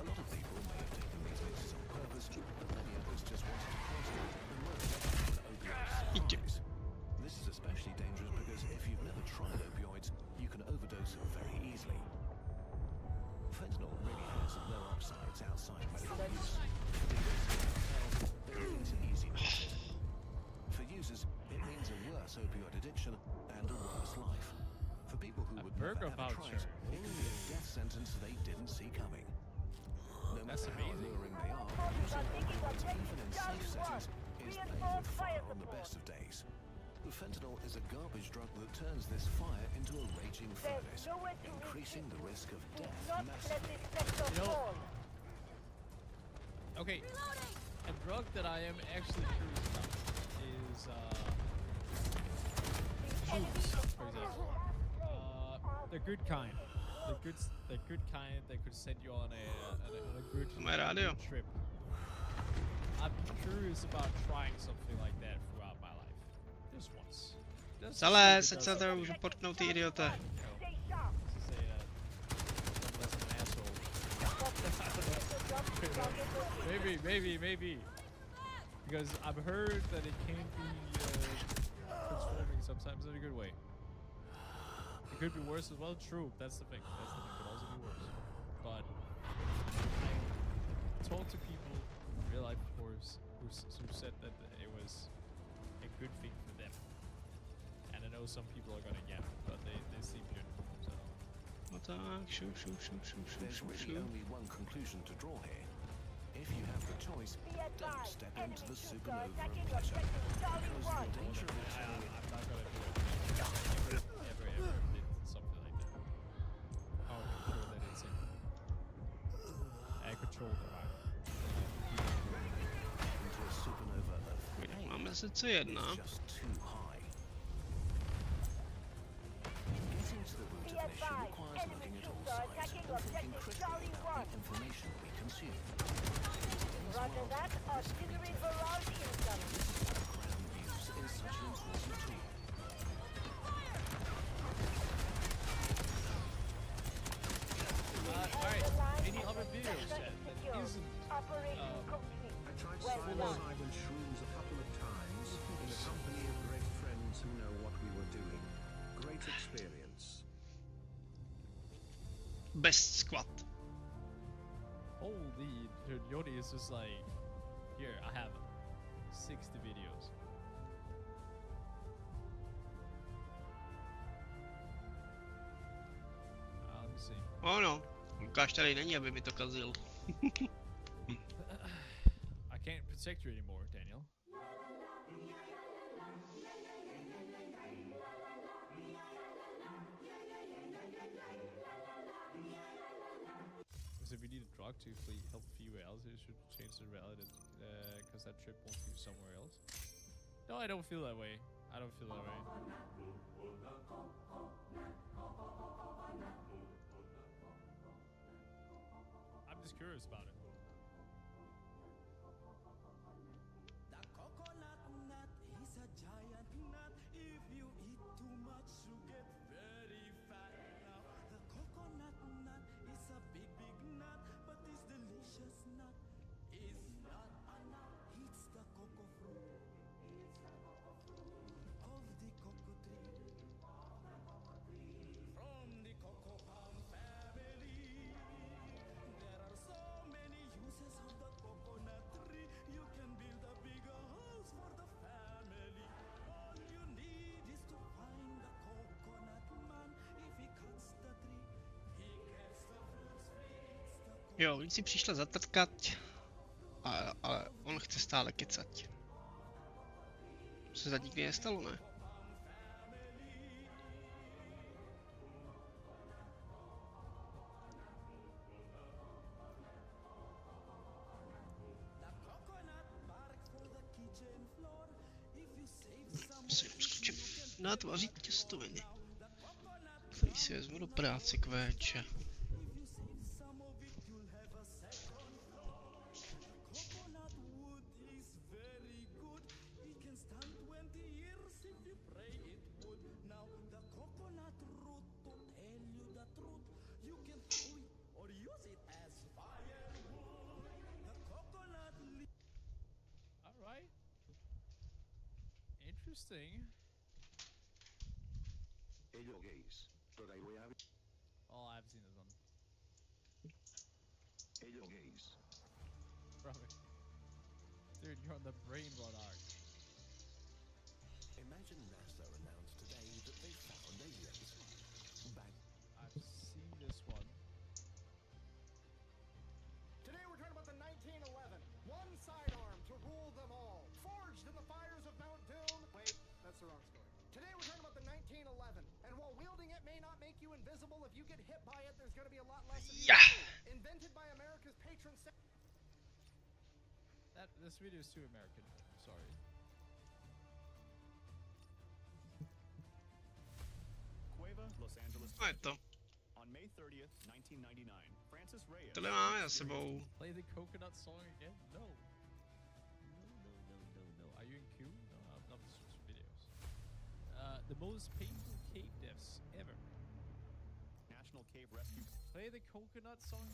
A lot of people may have taken these mixes on purpose, but many others just wanted to concentrate and learn about opioid supplies. This is especially dangerous because if you've never tried opioids, you can overdose very easily. Fentanyl really has no upsides outside medical use. It is easy business. For users, it means a worse opioid addiction and a worse life. For people who would never ever try it, it can be a death sentence they didn't see coming. No matter how alluring they are, using opioids even in safe settings is playing with fire on the best of days. Fentanyl is a garbage drug that turns this fire into a raging furnace, increasing the risk of death massively. Okay, a drug that I am actually curious about is juice, for example. The good kind. The good kind that could send you on a good trip. I'm curious about trying something like that throughout my life. Just once. Zalez, ať se tady můžu portnout ty idiote. Maybe. Because I've heard that it can be transforming sometimes in a good way. It could be worse as well. True, that's the thing. That's the thing. It could also be worse. But I talked to people, real life, of course, who said that it was a good thing for them. And I know some people are gonna get it, but they seem good. So. There's really only one conclusion to draw here. If you have the choice, don't step into the supernova of pleasure. Because the danger of it. I'm not gonna do it. Ever did something like that. How control that is in. I control the vibe. Into a supernova of pain Máme sice jedna. is just too high. Getting to the root of an issue requires looking at all sides and thinking critically about the information we consume. Roger that. Artillery barrage incoming. Ground use is such an important tool. Alright, any other videos that isn't Operation complete. I tried Well done. psilocybin shrooms a couple of times in the company of great friends who know what we were doing. Great experience. Best squat. Holy, dude, Yodi is just like, here, I have 60 videos. Let me see. Oh no, Lukáš tady není, aby mi to kazil. I can't protect you anymore, Daniel. Because if you need a drug to help few else, you should change the reality, because that trip won't you somewhere else. No, I don't feel that way. I don't feel that way. I'm just curious about it. The coconut nut is a giant nut. If you eat too much, you get very fat. Now, the coconut nut is a big, big nut, but this delicious nut is not a nut. It's the cocoa fruit. It's the cocoa fruit of the cocoa tree. From the cocoa palm family. There are so many uses of the coconut tree. You can build a bigger house for the family. All you need is to find the coconut man. If he cuts the tree, he gets the fruits free. Jo, on si přišla zatrkat, ale on chce stále kecať. To se zatím nikdy nestalo, ne? Natvařit těstoviny, který si vezmu do práce k véče. Alright. Interesting. Oh, I've seen this one. Brother. Dude, you're on the brain rot arc. Imagine NASA announced today that they found aliens. Bang. I've seen this one. Today we're talking about the 1911. One sidearm to rule them all. Forged in the fires of Mount Doom. Wait, that's the wrong story. Today we're talking about the 1911. And while wielding it may not make you invisible, if you get hit by it, there's going to be a lot less of you. Yeah. Invented by America's patron saint. This video is too American. I'm sorry. Cueva, Los Angeles. To. On May 30th, 1999, Francis Reyes. Tohle máme za sebou. Play the coconut song again? No. No. Are you in queue? No, I'm not switching videos. The most painful cave deaths ever. National Cave Rescue. Play the coconut song.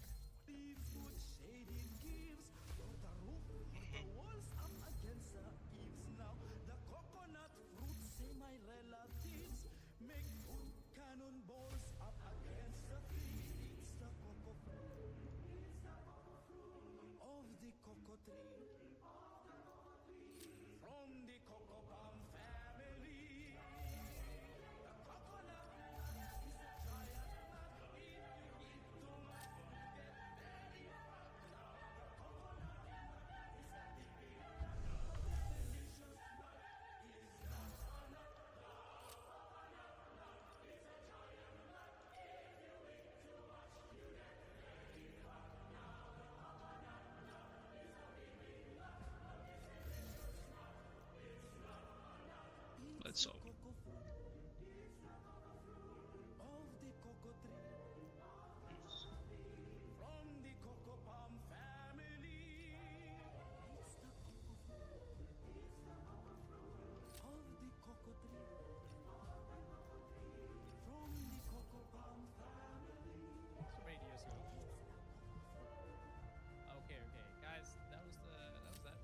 Leaves good shade it gives. For the roof, for the walls, up against the eaves. Now, the coconut fruits, say my relatives, make good cannonballs. Let's go. Okay, guys, that was that.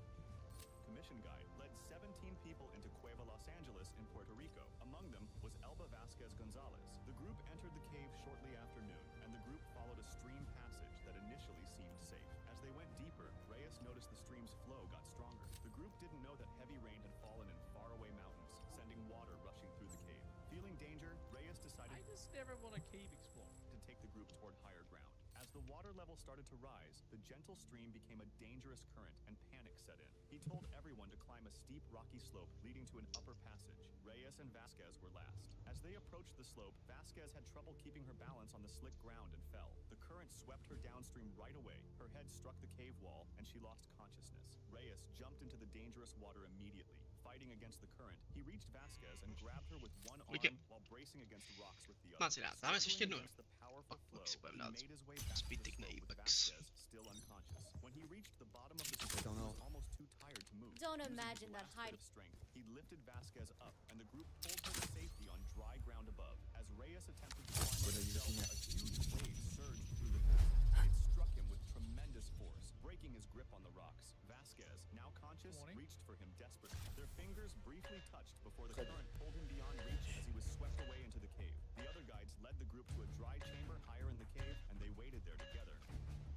Commission guide led 17 people into Cueva Los Angeles in Puerto Rico. Among them was Elba Vasquez Gonzalez. The group entered the cave shortly after noon, and the group followed a stream passage that initially seemed safe. As they went deeper, Reyes noticed the stream's flow got stronger. The group didn't know that heavy rain had fallen in faraway mountains, sending water rushing through the cave. Feeling danger, Reyes decided I just never want a cave explore. to take the group toward higher ground. As the water level started to rise, the gentle stream became a dangerous current and panic set in. He told everyone to climb a steep rocky slope leading to an upper passage. Reyes and Vasquez were last. As they approached the slope, Vasquez had trouble keeping her balance on the slick ground and fell. The current swept her downstream right away. Her head struck the cave wall and she lost consciousness. Reyes jumped into the dangerous water immediately. Fighting against the current, he reached Vasquez and grabbed her with one arm while bracing against rocks with the other. Máte rád, dáme si ještě jednou. Against the powerful flow, Pak si budeme he dát made his way back to the zbytek na slope with Apex. Vasquez still unconscious. When he reached the bottom of the slope, he was almost too tired to move. Don't Using his imagine that last bit hiding- of strength, he lifted Vasquez up, and the group pulled her to safety on dry ground above. As Reyes attempted to climb himself, a huge wave surged through the passage. It struck him with tremendous force, breaking his grip on the rocks. Vasquez, now conscious, reached for him desperately. Their fingers briefly touched before the current pulled him beyond reach as he was swept away into the cave. The other guides led the group to a dry chamber higher in the cave, and they waited there together.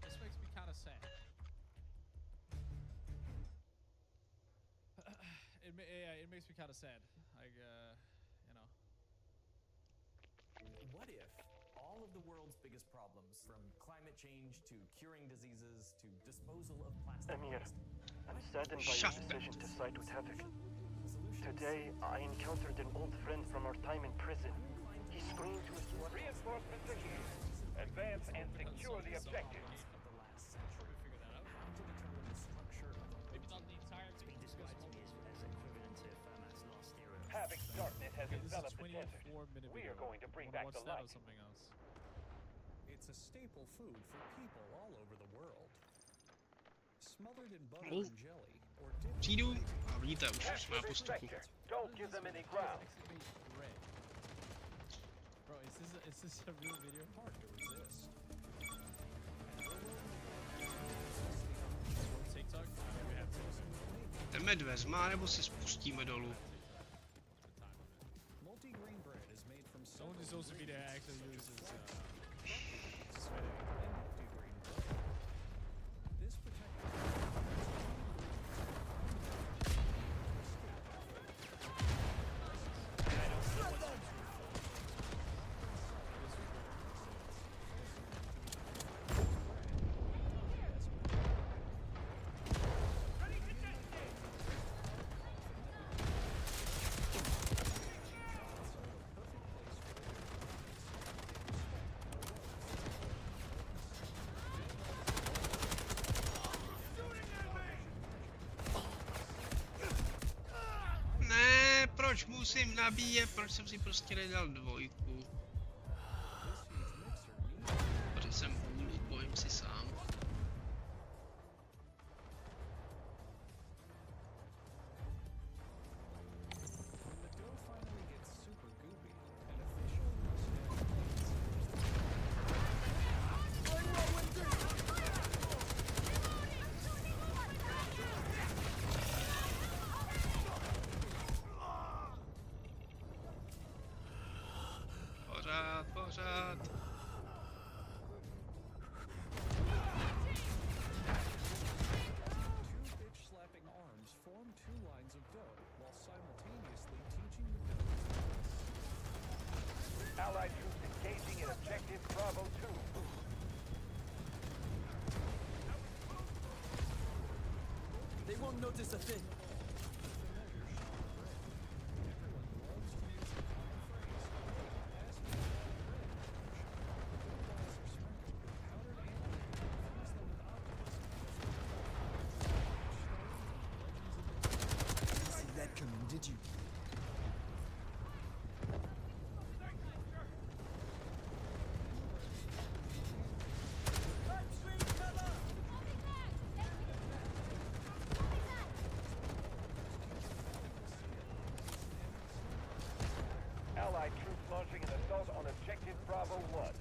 This makes me kind of sad. It makes me kind of sad. Like, you know. What if all of the world's biggest problems, from climate change to curing diseases to disposal of plastic Amir, waste, I'm saddened by your decision to side with Havoc. Today, I encountered an old friend from our time in prison. He screamed to us. Reinforcements are here. Advance and secure the objectives. of the last century, how to determine the structure of the Maybe not the entire thing. Havoc's darkness has Okay, this is enveloped the 24 desert. minute We video. are going to bring I wanna back the watch that light. or something else. It's a staple food for people all over the world. Smothered in butter Oh. and jelly, or dipped Přijdu a vidíte, už jsme na postupu. Don't give them any ground. Red. Bro, is this a real video? hard to resist. TikTok? We have TikTok. Jdeme dveřma, nebo si spustíme dolů? Multi-grain bread is made from Someone is several supposed to be there ingredients, actually such as uses flax, sweating. and multi-grain bread. This protects Ne, proč musím nabíjet? Proč jsem si prostě nedal dvojku? Protože jsem hůl, bojím si sám. when the dough finally gets super goopy, an official must Pořád, pořád. Two bitch-slapping arms form two lines of dough while simultaneously teaching the dough its Allied troops engaging in objective Bravo 2. They won't notice a thing. See that coming, did you? launching an assault on objective Bravo 1.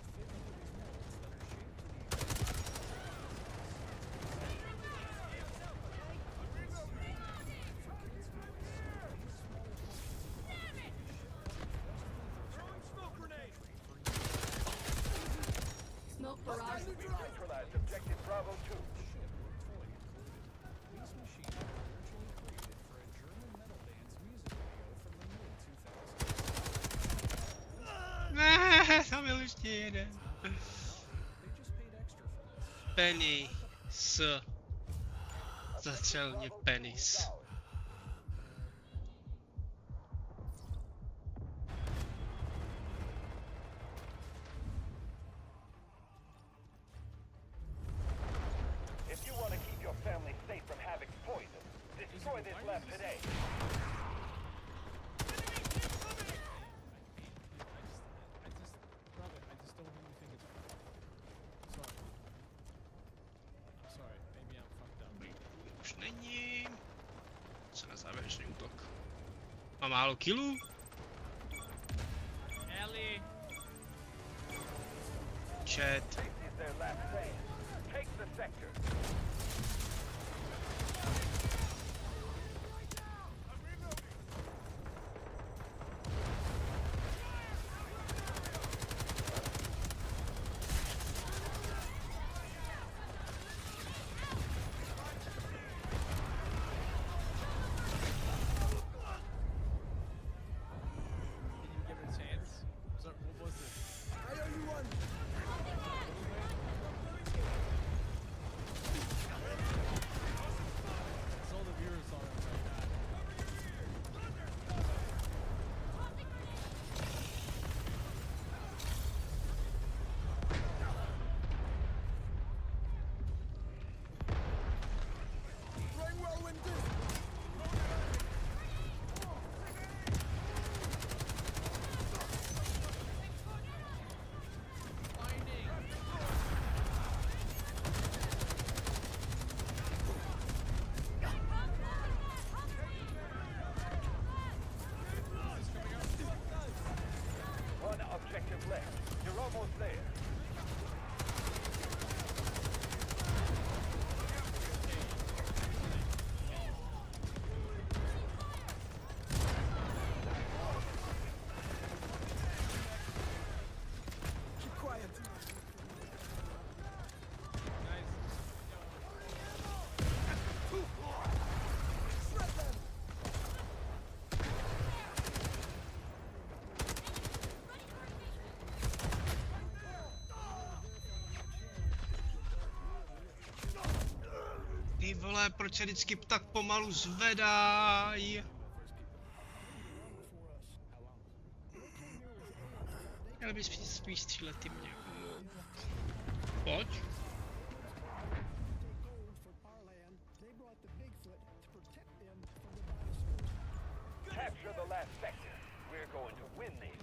Smoke barrage. We've neutralized objective Bravo 2. Tam byl ještě jeden. Penis. Zatřel mě penis. If you want to keep your family safe from Havoc's poison, destroy this lab today. Už není. Co na závěrečný útok? Má málo killů? Ellie. Chat. This is their last stand. Take the sector. Give it a chance. So, what was this? I owe you one. It's all the viewers saw it. Throwing whirlwind disc. One objective left. You're almost there. Keep quiet. Shred them. Ty vole, proč se vždycky tak pomalu zvedají? Měl bys spíš střílet ty mě. Pojď. Capture the last sector. We're going to win these.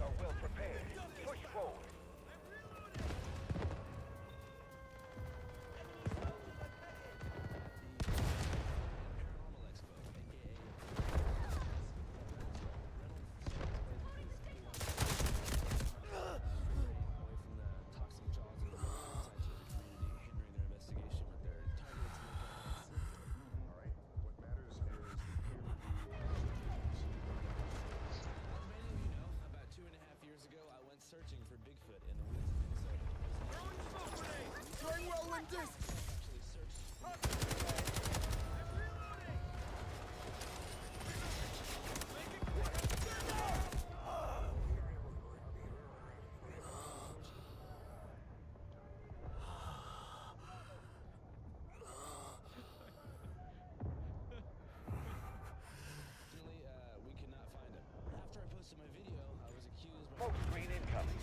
are well prepared. Push forward. Searching for Bigfoot in the woods of Minnesota. Throwing whirlwind disc! Actually searched. We could not find him. After I posted my video, I was accused by Smoke screen incoming.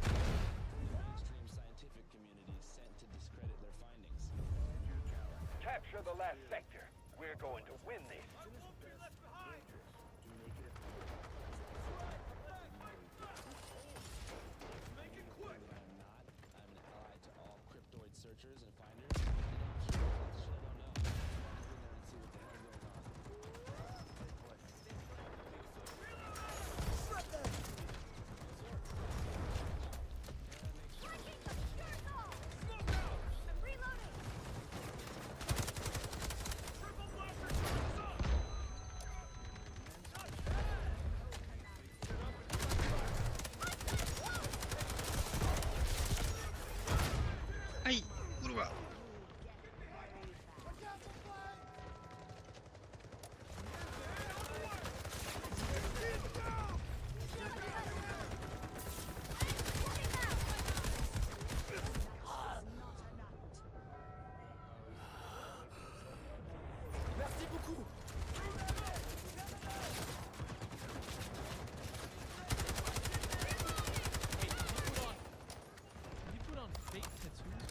the mainstream scientific community sent to discredit their findings. Capture the last sector. We're going to win this. I'm an ally to all cryptoid searchers and finders. Shit I don't know. Get in there and see what the hell goes on. Aj, kurwa. Merci beaucoup! Did you put on fake tattoos?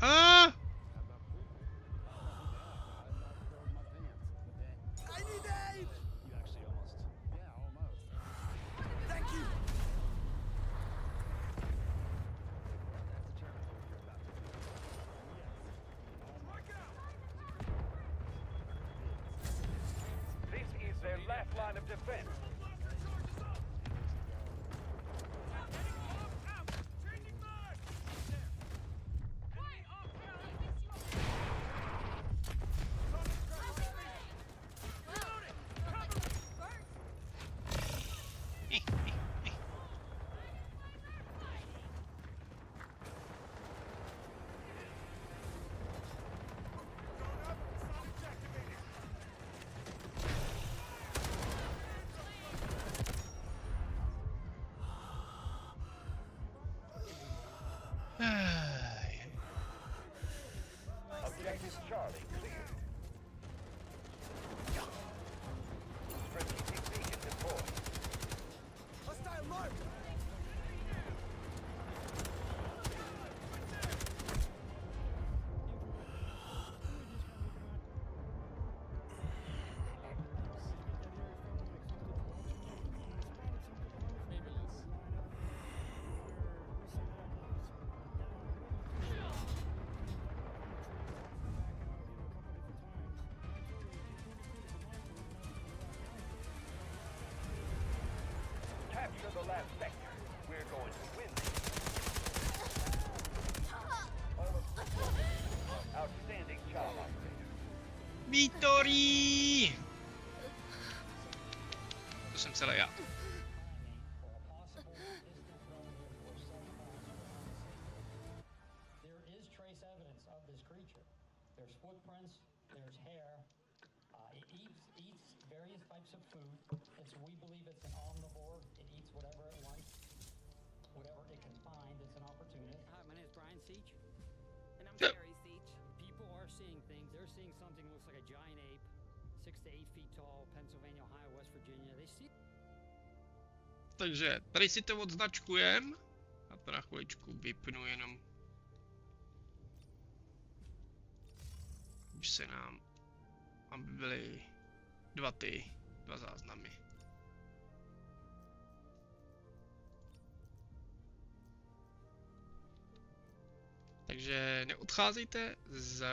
Ah! I need aid! You actually almost. Yeah, almost. Thank you! This is their last line of defense. Objective Charlie clear. Strategic beacon deployed. Hostile mark! Maybe less. Capture the last sector. We're going to win this. Outstanding job, operator. Vittory! To jsem celý já. There is trace evidence of this creature. There's footprints, there's hair. It eats various types of food. We believe it's an omnivore. It eats whatever it wants, whatever it can find. It's an opportunist. Hi, my name is Brian Seach. And I'm Sherry Seach. People are seeing things. They're seeing something that looks like a giant ape, 6 to 8 feet tall, Pennsylvania, Ohio, West Virginia. They see. Takže tady si to odznačkujem a to na chviličku vypnu jenom. Už se nám aby byly dva záznamy. Takže neodcházejte z